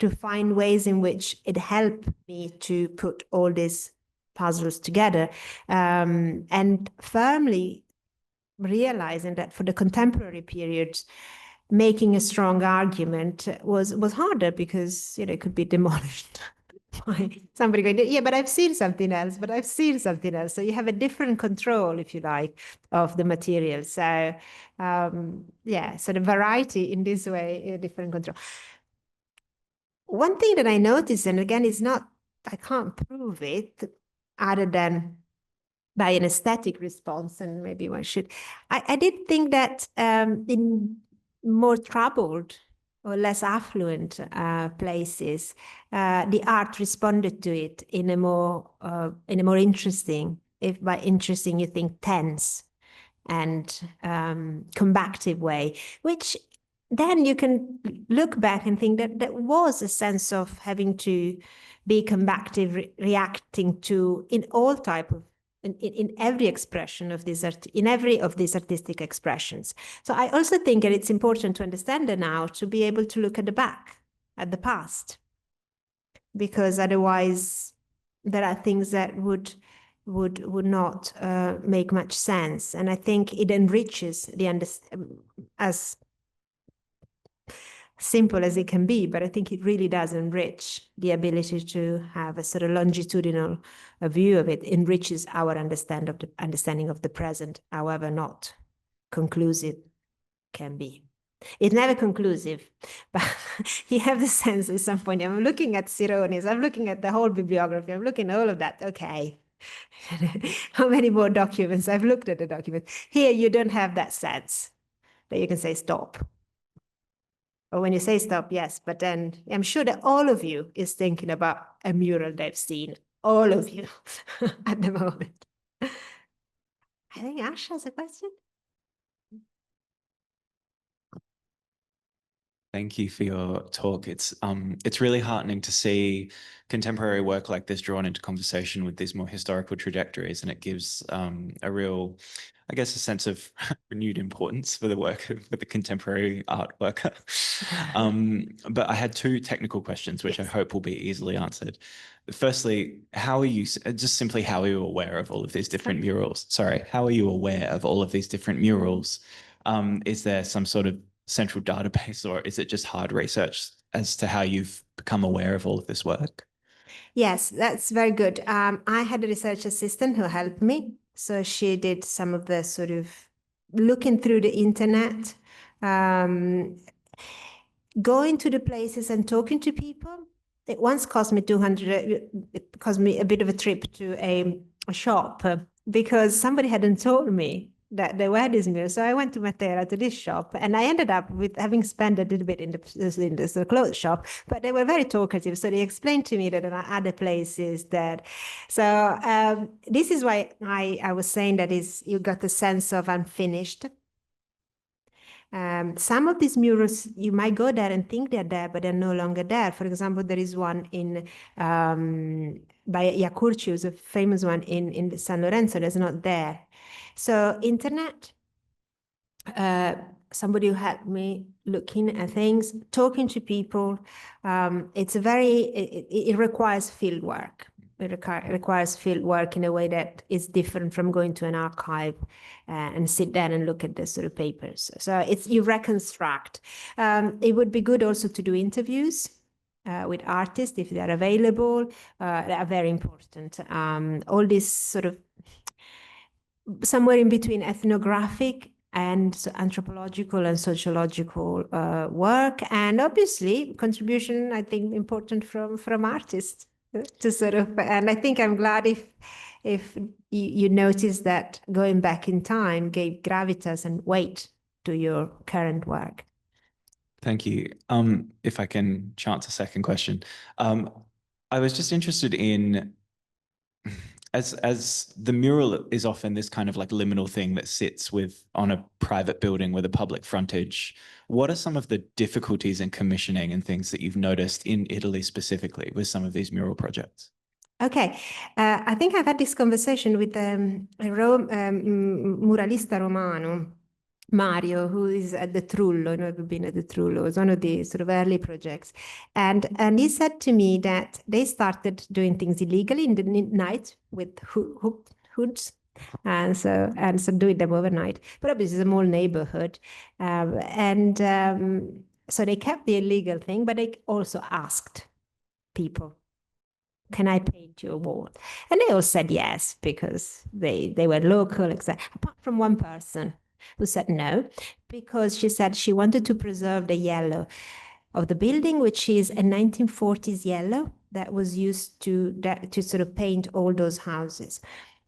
to find ways in which it helped me to put all these puzzles together, and firmly realizing that for the contemporary period, making a strong argument was harder because it could be demolished by somebody going, yeah, but I've seen something else, but I've seen something else. So you have a different control, if you like, of the material. So yeah, so the variety in this way, a different control. One thing that I noticed, and again, I can't prove it other than by an aesthetic response, and maybe one should. I did think that in more troubled or less affluent places, the art responded to it in a more interesting, if by interesting you think tense and combative way, which then you can look back and think that there was a sense of having to be combative, reacting to in all type of in every expression of this in every of these artistic expressions. So I also think that it's important to understand that now to be able to look at the back, at the past, because otherwise there are things that would not make much sense. And I think it enriches the as simple as it can be, but I think it really does enrich the ability to have a sort of longitudinal view of it, enriches our understanding of the present, however not conclusive can be. It's never conclusive, but you have the sense at some point, I'm looking at Cironis, I'm looking at the whole bibliography, I'm looking at all of that, okay. How many more documents? I've looked at the documents. Here, you don't have that sense that you can say stop. Or when you say stop, yes, but then I'm sure that all of you is thinking about a mural they've seen, all of you at the moment. I think Ash has a question. Thank you for your talk. It's really heartening to see contemporary work like this drawn into conversation with these more historical trajectories, and it gives a real, I guess, a sense of renewed importance for the work of the contemporary art worker. But I had two technical questions, which I hope will be easily answered. Firstly, how are you aware of all of these different murals? Sorry, how are you aware of all of these different murals? Is there some sort of central database, or is it just hard research as to how you've become aware of all of this work? Yes, that's very good. I had a research assistant who helped me. So she did some of the sort of looking through the internet, going to the places and talking to people. It once cost me 200, it cost me a bit of a trip to a shop because somebody hadn't told me that there were these murals. So I went to Matera, to this shop, and I ended up with having spent a little bit in the clothes shop, but they were very talkative. So they explained to me that there are other places that, so this is why I was saying that is you got the sense of unfinished. Some of these murals, you might go there and think they're there, but they're no longer there. For example, there is one in by Iacurcius, a famous one in San Lorenzo, that's not there. So internet, somebody who helped me looking at things, talking to people. It's a very, it requires field work. It requires field work in a way that is different from going to an archive and sit there and look at the sort of papers. So it's you reconstruct. It would be good also to do interviews with artists if they are available. They are very important. All this sort of somewhere in between ethnographic and anthropological and sociological work, and obviously contribution, I think, important from artists to sort of, and I think I'm glad if you notice that going back in time gave gravitas and weight to your current work. Thank you. If I can chance a second question. I was just interested in, as the mural is often this kind of like liminal thing that sits on a private building with a public frontage, what are some of the difficulties in commissioning and things that you've noticed in Italy specifically with some of these mural projects? Okay, I think I've had this conversation with a muralista Romano, Mario, who is at the Trullo, you know, we've been at the Trullo, it's one of the sort of early projects. And he said to me that they started doing things illegally in the night with hoods. And so doing them overnight. But obviously it's a small neighborhood. So they kept the illegal thing, but they also asked people, can I paint your wall? And they all said yes, because they were local, etc. Apart from one person who said no, because she said she wanted to preserve the yellow of the building, which is a 1940s yellow that was used to sort of paint all those houses.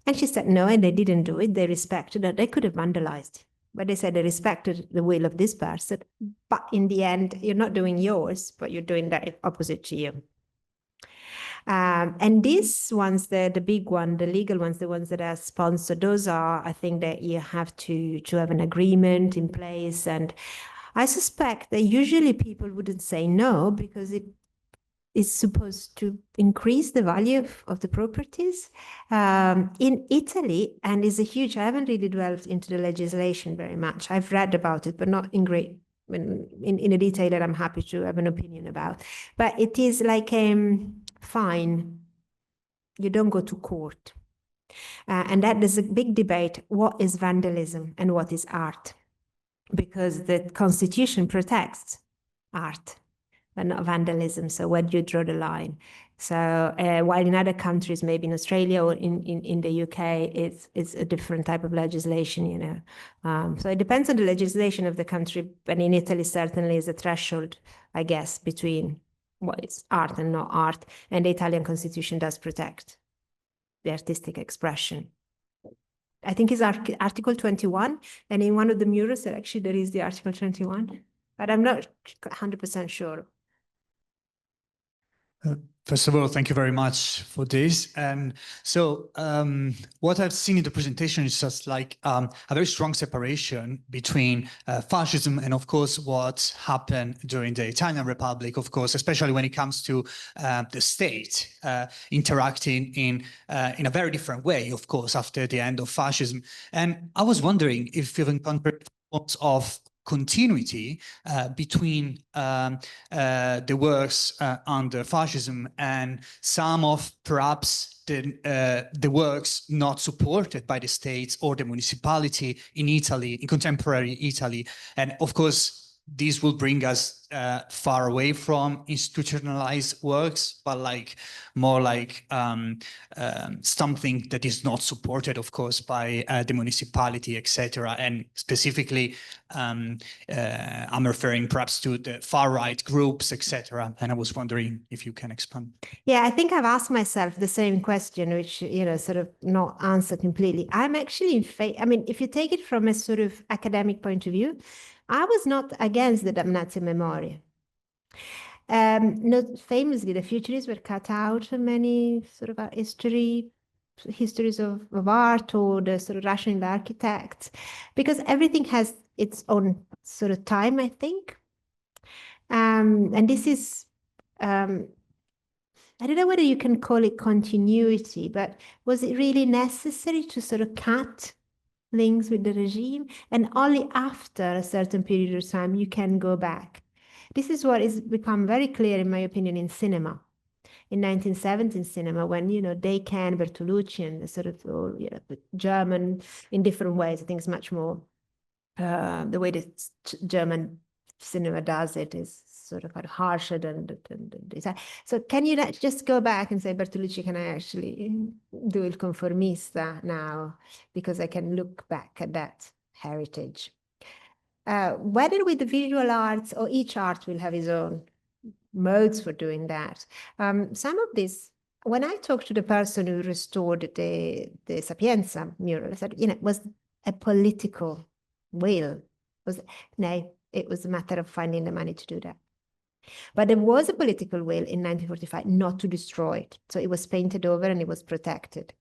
And she said no, and they didn't do it. They respected it. They could have vandalized, but they said they respected the will of this person. But in the end, you're not doing yours, but you're doing that opposite to you. And these ones, the big one, the legal ones, the ones that are sponsored, those are, I think that you have to have an agreement in place. And I suspect that usually people wouldn't say no, because it is supposed to increase the value of the properties. In Italy, and is a huge, I haven't really delved into the legislation very much. I've read about it, but not in a detail that I'm happy to have an opinion about. But it is like fine. You don't go to court. And that is a big debate. What is vandalism and what is art? Because the Constitution protects art, but not vandalism. So where do you draw the line? So while in other countries, maybe in Australia or in the UK, it's a different type of legislation, you know. So it depends on the legislation of the country, but in Italy certainly is a threshold, I guess, between what is art and not art. And the Italian Constitution does protect the artistic expression. I think it's Article 21, and in one of the murals, actually there is the Article 21, but I'm not 100% sure. First of all, thank you very much for this. And so what I've seen in the presentation is just like a very strong separation between fascism and, of course, what happened during the Italian Republic, of course, especially when it comes to the state interacting in a very different way, of course, after the end of fascism. And I was wondering if you've encountered forms of continuity between the works under fascism and some of perhaps the works not supported by the states or the municipality in Italy, in contemporary Italy. And of course, this will bring us far away from institutionalized works, but like more like something that is not supported, of course, by the municipality, etc. And specifically, I'm referring perhaps to the far right groups, etc. And I was wondering if you can expand. Yeah, I think I've asked myself the same question, which, sort of not answered completely. I'm actually in favor. I mean, if you take it from a sort of academic point of view, I was not against the damnatio memoriae. Not famously, the futurists were cut out of many sort of histories of art, or the sort of rational architects, because everything has its own sort of time, I think. And this is, I don't know whether you can call it continuity, but was it really necessary to sort of cut links with the regime? And only after a certain period of time you can go back. This is what has become very clear, in my opinion, in cinema. In 1970 cinema, when, Decan, Bertolucci, and the sort of, German, in different ways, I think it's much more, the way that German cinema does it is sort of harsher than this. So can you just go back and say, Bertolucci, can I actually do Il Conformista now? Because I can look back at that heritage. Whether with the visual arts, or each art will have its own modes for doing that. Some of this, when I talked to the person who restored the Sapienza mural, I said, it was a political will. It was a matter of finding the money to do that. But there was a political will in 1945 not to destroy it. So it was painted over and it was protected.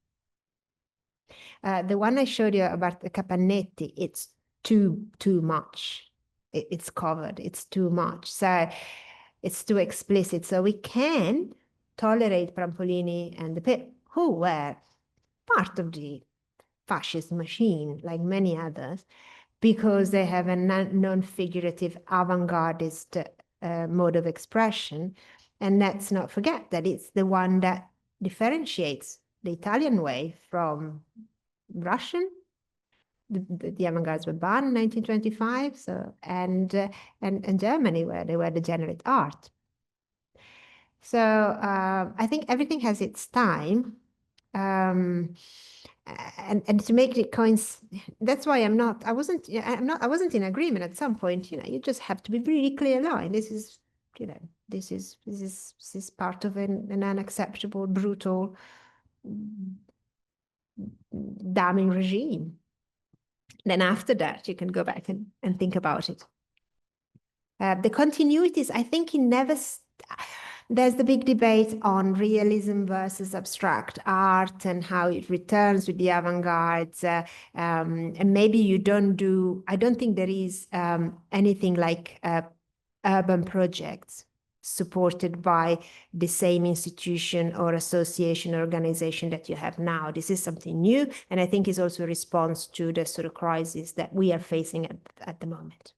The one I showed you about the Capannetti, it's too much. It's covered, it's too much. So it's too explicit. So we can tolerate Prampolini and the Pit, who were part of the fascist machine, like many others, because they have a non-figurative avant-gardist mode of expression. And let's not forget that it's the one that differentiates the Italian way from Russian. The avant-gardes were banned in 1925, so and Germany, where they were degenerate art. So I think everything has its time. And to make it coincide, that's why I wasn't in agreement at some point. You just have to be really clear line. This is, this is part of an unacceptable, brutal, damning regime. Then after that, you can go back and think about it. The continuities, I think there's the big debate on realism versus abstract art and how it returns with the avant-gardes. And maybe you don't do, I don't think there is anything like urban projects supported by the same institution or association or organization that you have now. This is something new, and I think is also a response to the sort of crisis that we are facing at the moment.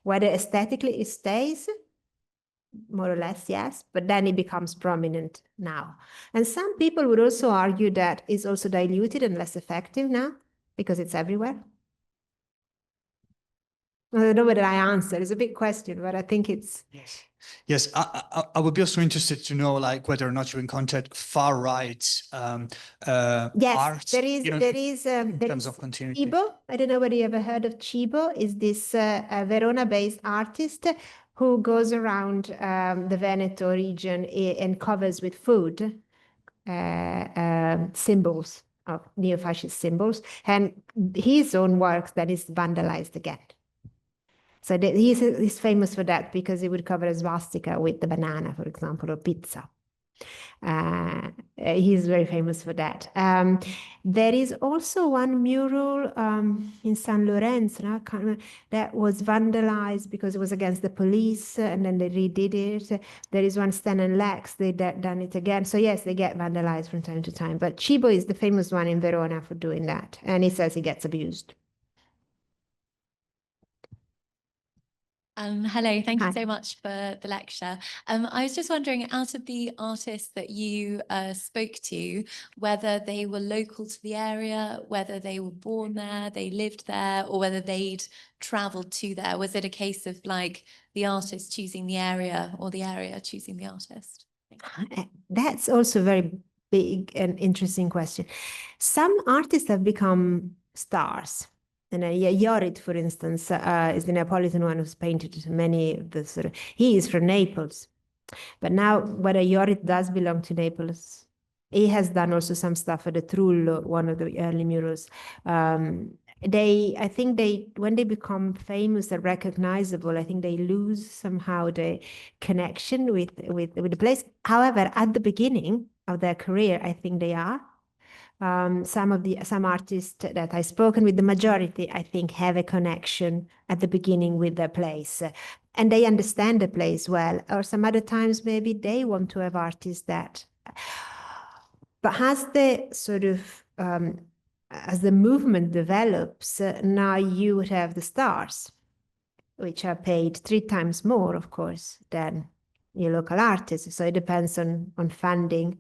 Whether aesthetically it stays, more or less, yes, but then it becomes prominent now. And some people would also argue that it's also diluted and less effective now because it's everywhere. I don't know whether I answered. It's a big question, but I think it's... Yes, I would be also interested to know, like, whether or not you encountered far right yes, art. There is in terms of continuity. Cibo. I don't know whether you ever heard of Cibo. Is this Verona-based artist who goes around the Veneto region and covers with food symbols of neo-fascist symbols, and his own work that is vandalized again. So he's famous for that because he would cover a swastika with the banana, for example, or pizza. He's very famous for that. There is also one mural in San Lorenzo, I can't remember, that was vandalized because it was against the police, and then they redid it. There is one Stan and Lex, they done it again. So yes, they get vandalized from time to time. But Cibo is the famous one in Verona for doing that, and he says he gets abused. Hello, thank Hi. you so much for the lecture. I was just wondering, out of the artists that you spoke to, whether they were local to the area, whether they were born there, they lived there, or whether they'd travelled to there. Was it a case of like the artist choosing the area or the area choosing the artist? That's also a very big and interesting question. Some artists have become stars. And Iorit, for instance, is the Neapolitan one who's painted many of the sort of, he is from Naples. But now whether Iorit does belong to Naples, he has done also some stuff at the Trullo, one of the early murals. I think when they become famous and recognizable, I think they lose somehow the connection with the place. However, at the beginning of their career, I think they are. Some artists that I've spoken with, the majority, I think, have a connection at the beginning with their place, and they understand the place well. Or some other times, maybe they want to have artists that. But as the sort of as the movement develops, now you would have the stars, which are paid 3 times more, of course, than your local artists. So it depends on funding.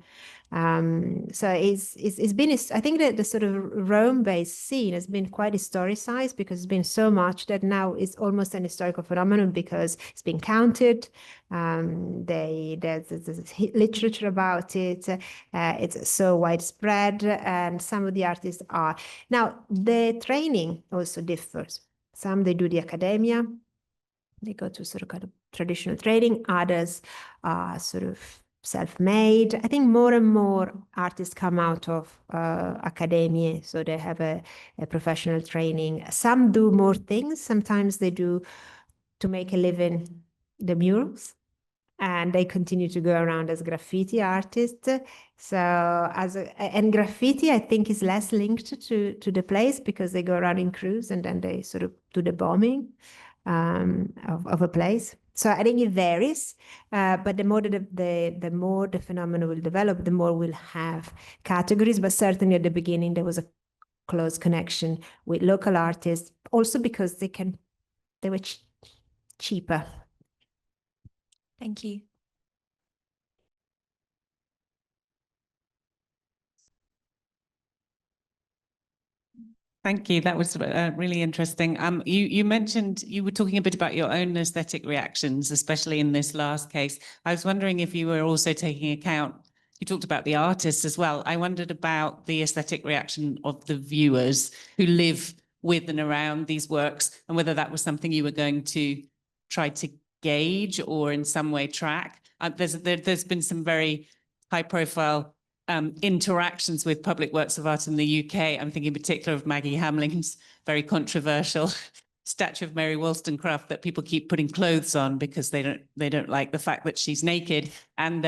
So it's been, I think that the sort of Rome-based scene has been quite historicized because it's been so much that now it's almost an historical phenomenon because it's been counted. There's literature about it. It's so widespread, and some of the artists are. Now, the training also differs. Some, they do the academia. They go to sort of kind of traditional training. Others are sort of self-made. I think more and more artists come out of academia, so they have a professional training. Some do more things. Sometimes they do to make a living the murals, and they continue to go around as graffiti artists. So and graffiti, I think, is less linked to the place because they go around in crews and then they sort of do the bombing of a place. So I think it varies, but the more the more the phenomenon will develop, the more we'll have categories. But certainly at the beginning, there was a close connection with local artists, also because they were cheaper. Thank you. Thank you. That was really interesting. You mentioned, you were talking a bit about your own aesthetic reactions, especially in this last case. I was wondering if you were also taking account, you talked about the artists as well. I wondered about the aesthetic reaction of the viewers who live with and around these works, and whether that was something you were going to try to gauge or in some way track. There's been some very high profile interactions with public works of art in the UK. I'm thinking in particular of Maggie Hamling's very controversial statue of Mary Wollstonecraft that people keep putting clothes on because they don't like the fact that she's naked. And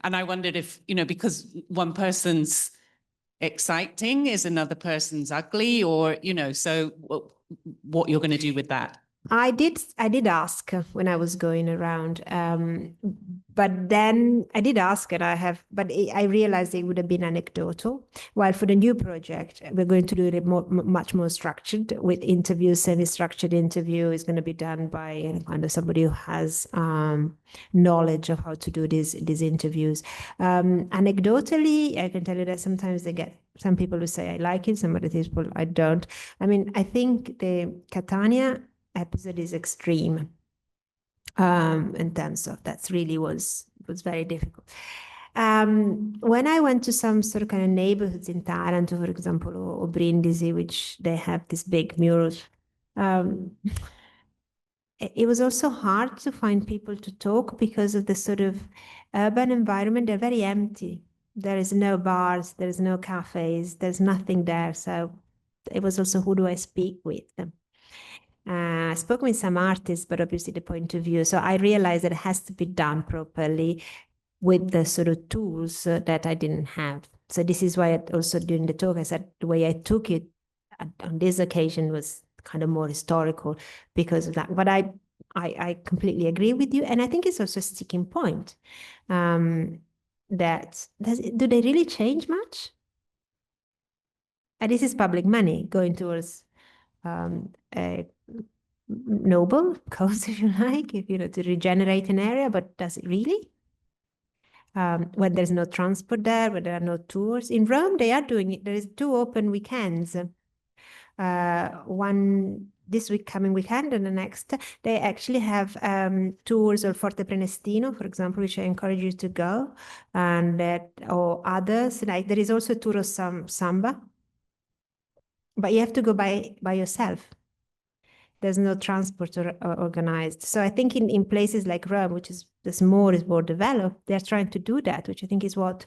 I wondered if, you know, because one person's exciting is another person's ugly, or, you know, so what you're going to do with that. I did ask when I was going around, but then I did ask, and I realized it would have been anecdotal. While for the new project, we're going to do it much more structured with interviews. Semi-structured interview is going to be done by kind of somebody who has knowledge of how to do these interviews. Anecdotally, I can tell you that sometimes they get some people who say I like it, some other people I don't. I mean, I think the Catania episode is extreme in terms of that really was very difficult. When I went to some sort of kind of neighborhoods in Taranto, for example, or Brindisi, which they have these big murals, it was also hard to find people to talk because of the sort of urban environment. They're very empty. There is no bars, there is no cafes, there's nothing there. So it was also, who do I speak with? I spoke with some artists, but obviously the point of view. So I realized that it has to be done properly with the sort of tools that I didn't have. So this is why also during the talk, I said the way I took it on this occasion was kind of more historical because of that. But I completely agree with you. And I think it's also a sticking point. Do they really change much? And this is public money going towards noble cause, if you like, if to regenerate an area, but does it really? When there's no transport there, when there are no tours. In Rome, they are doing it. There is 2 open weekends. One this coming weekend and the next. They actually have tours of Forte Prenestino, for example, which I encourage you to go, and or others. Like there is also a tour of samba, but you have to go by yourself. There's no transport organized. So I think in places like Rome, which is more developed, they're trying to do that, which I think is what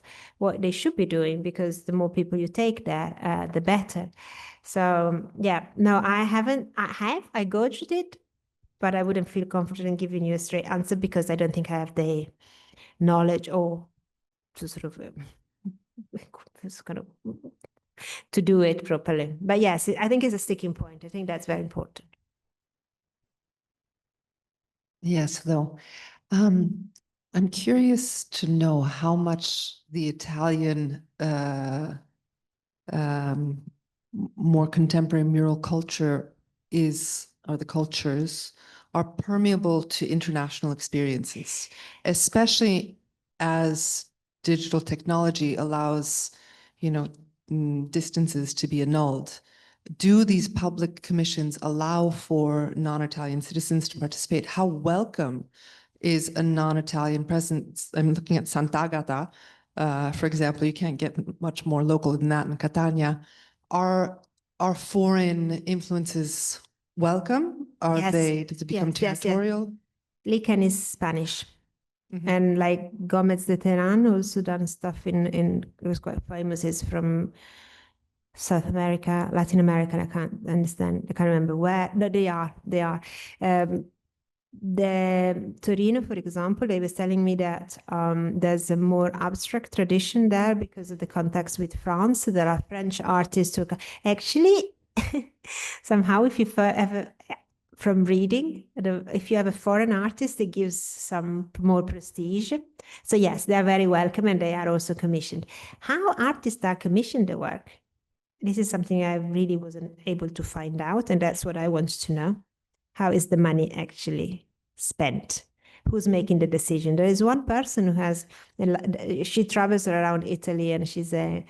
they should be doing, because the more people you take there, the better. So yeah, no, I haven't. I gauged it, but I wouldn't feel confident in giving you a straight answer because I don't think I have the knowledge or to sort of to do it properly. But yes, I think it's a sticking point. I think that's very important. Yes, though. I'm curious to know how much the Italian more contemporary mural culture or the cultures are permeable to international experiences, especially as digital technology allows, distances to be annulled. Do these public commissions allow for non-Italian citizens to participate? How welcome is a non-Italian presence? I'm looking at Sant'Agata, for example. You can't get much more local than that in Catania. Are foreign influences welcome? Yes. Does it become territorial? Lican is Spanish. And like Gomez de Teran also done stuff it was quite famous, is from South America, Latin America. I can't remember where. No, they are. The Torino, for example, they was telling me that there's a more abstract tradition there because of the context with France. There are French artists who actually somehow, if you ever from reading, if you have a foreign artist, it gives some more prestige. So yes, they're very welcome, and they are also commissioned. How artists are commissioned the work? This is something I really wasn't able to find out, and that's what I want to know. How is the money actually spent? Who's making the decision? There is one person who has, she travels around Italy, and she's an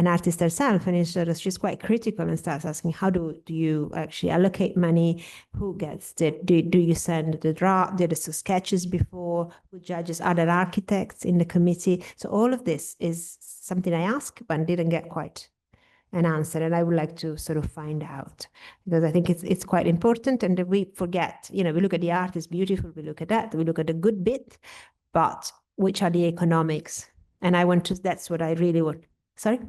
artist herself, and she's quite critical and starts asking, how do you actually allocate money? Who gets it? Do you send the sketches before? Who judges? Other architects in the committee? So all of this is something I asked, but didn't get quite an answer, and I would like to sort of find out, because I think it's quite important, and we forget, we look at the art, it's beautiful, we look at that, we look at the good bit, but which are the economics? And that's what I really want. Sorry?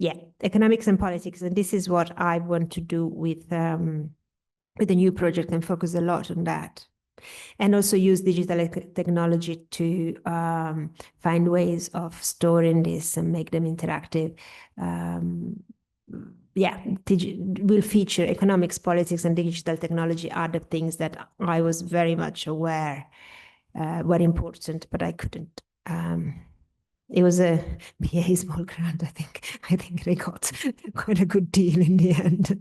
Yeah, economics and politics, and this is what I want to do with the new project, and focus a lot on that. And also use digital technology to find ways of storing this and make them interactive. Will feature economics, politics, and digital technology are the things that I was very much aware were important, but I couldn't. It was a BA small grant, I think they got quite a good deal in the end.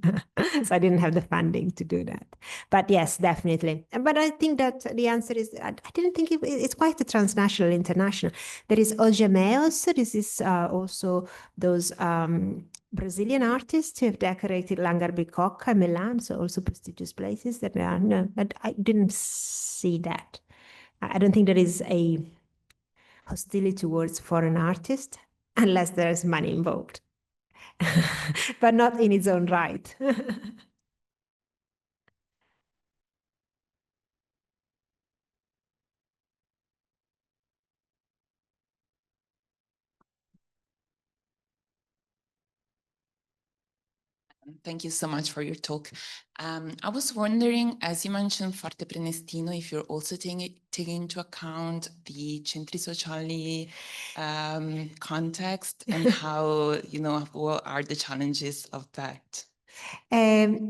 So I didn't have the funding to do that. But yes, definitely. But I think that the answer is, I didn't think it's quite a transnational, international. There is Ogemeos. This is also those Brazilian artists who have decorated Langarbicocca in Milan, so also prestigious places that are, no, I didn't see that. I don't think there is a hostility towards foreign artists unless there's money involved, but not in its own right. Thank you so much for your talk. I was wondering, as you mentioned Forte Prenestino, if you're also taking into account the centri sociali context and how, what are the challenges of that? I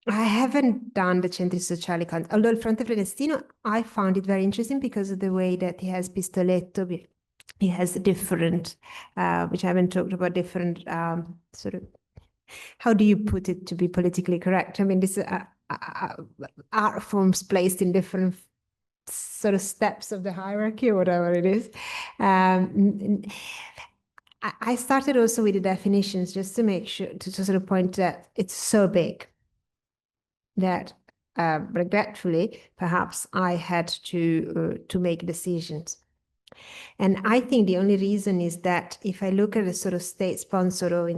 haven't done the centri sociali context, although Forte Prenestino, I found it very interesting because of the way that he has Pistoletto. He has different, which I haven't talked about, different sort of how do you put it to be politically correct? I mean, this art forms placed in different sort of steps of the hierarchy or whatever it is. I started also with the definitions just to make sure, to sort of point that it's so big that regretfully, perhaps I had to make decisions. And I think the only reason is that if I look at a sort of state sponsor or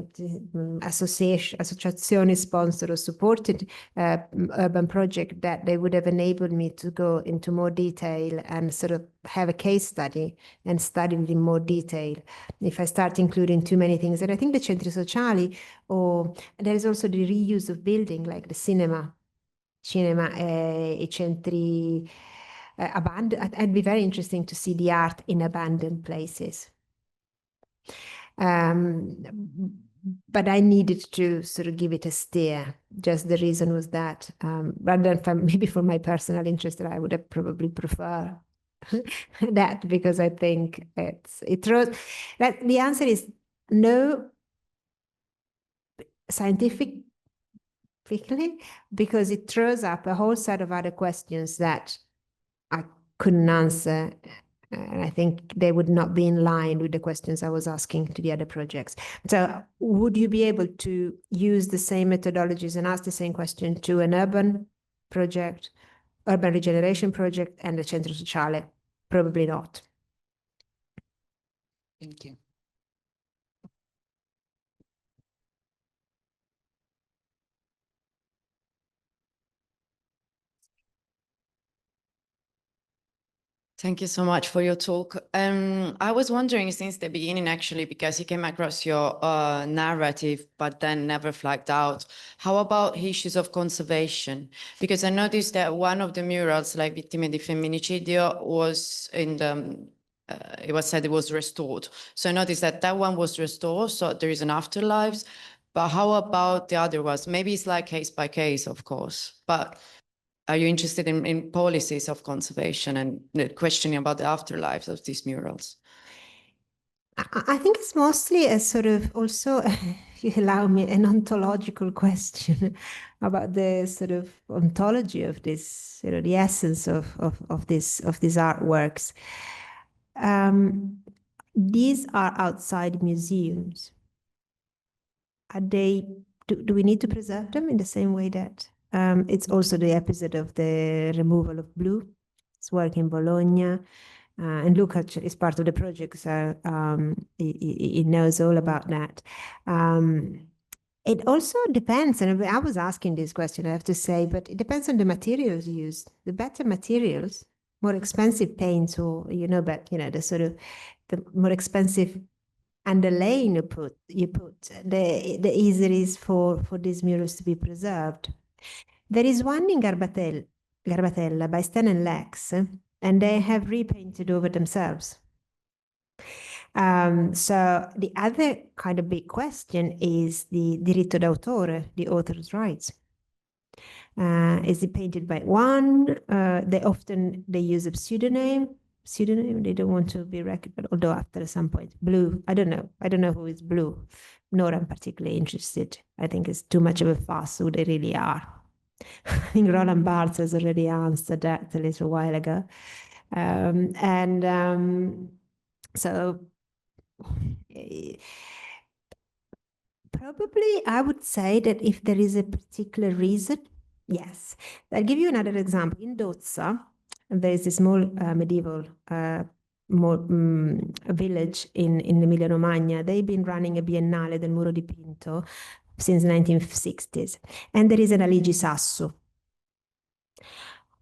associazione sponsor or supported urban project, that they would have enabled me to go into more detail and sort of have a case study and study it in more detail. If I start including too many things, and I think the centri sociali, or there is also the reuse of building, like the cinema, i centri abandoned. It'd be very interesting to see the art in abandoned places. But I needed to sort of give it a steer. Just the reason was that, rather than maybe for my personal interest, I would have probably preferred that, because I think it throws that the answer is no scientifically, because it throws up a whole set of other questions that I couldn't answer, and I think they would not be in line with the questions I was asking to the other projects. So would you be able to use the same methodologies and ask the same question to an urban project, urban regeneration project, and the centro sociale? Probably not. Thank you. Thank you so much for your talk. I was wondering since the beginning, actually, because you came across your narrative, but then never flagged out. How about issues of conservation? Because I noticed that one of the murals, like Vittime di Femminicidio, was in the, it was said it was restored. So I noticed that that one was restored, so there is an afterlife. But how about the other ones? Maybe it's like case by case, of course, but are you interested in policies of conservation and questioning about the afterlives of these murals? I think it's mostly a sort of also, if you allow me, an ontological question about the sort of ontology of this, you know, the essence of these artworks. These are outside museums. Are they? Do we need to preserve them in the same way that it's also the episode of the removal of blue? It's work in Bologna. And Luca is part of the project, so he knows all about that. It also depends, and I was asking this question, I have to say, but it depends on the materials used. The better materials, more expensive paints, or the sort of the more expensive underlaying you put, the easier it is for these murals to be preserved. There is one in Garbatella by Stan and Lex, and they have repainted over themselves. So the other kind of big question is the diritto d'autore, the author's rights. Is it painted by one? They use a pseudonym. They don't want to be recognized, although after some point, blue, I don't know who is blue, nor I'm particularly interested. I think it's too much of a fuss who they really are. I think Roland Barthes has already answered that a little while ago. So probably I would say that if there is a particular reason, yes. I'll give you another example. In Dozza, there is a small medieval village in Emilia-Romagna. They've been running a Biennale del Muro Dipinto since the 1960s. And there is an Aligi Sasso.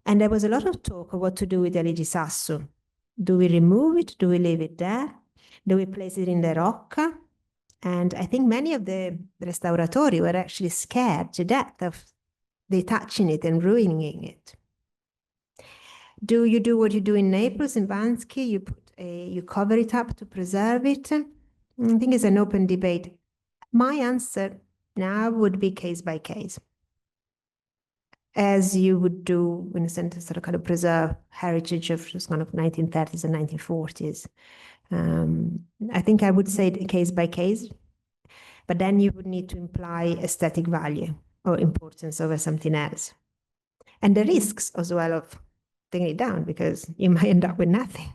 And there was a lot of talk of what to do with the Aligi Sasso. Do we remove it? Do we leave it there? Do we place it in the Rocca? And I think many of the restauratori were actually scared to death of detaching it and ruining it. Do you do what you do in Naples, in Vansky? You cover it up to preserve it? I think it's an open debate. My answer now would be case by case, as you would do in a sense to sort of kind of preserve heritage of just kind of 1930s and 1940s. I think I would say case by case. but then you would need to imply aesthetic value or importance over something else. And the risks as well of taking it down, because you might end up with nothing.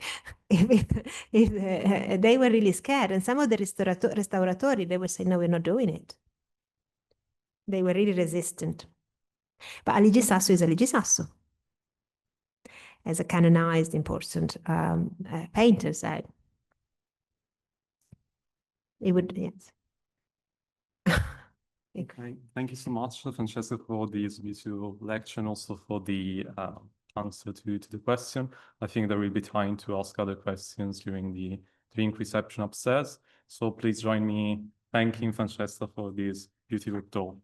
if they were really scared, and some of the restauratori, they would say, no, we're not doing it. They were really resistant. But Aligi Sasso is Aligi Sasso, as a canonized important painter said. It would, yes. Okay, thank you so much, Francesca, for this visual lecture and also for the answer to the question. I think there will be time to ask other questions during the drink reception upstairs. So please join me thanking Francesca for this beautiful talk.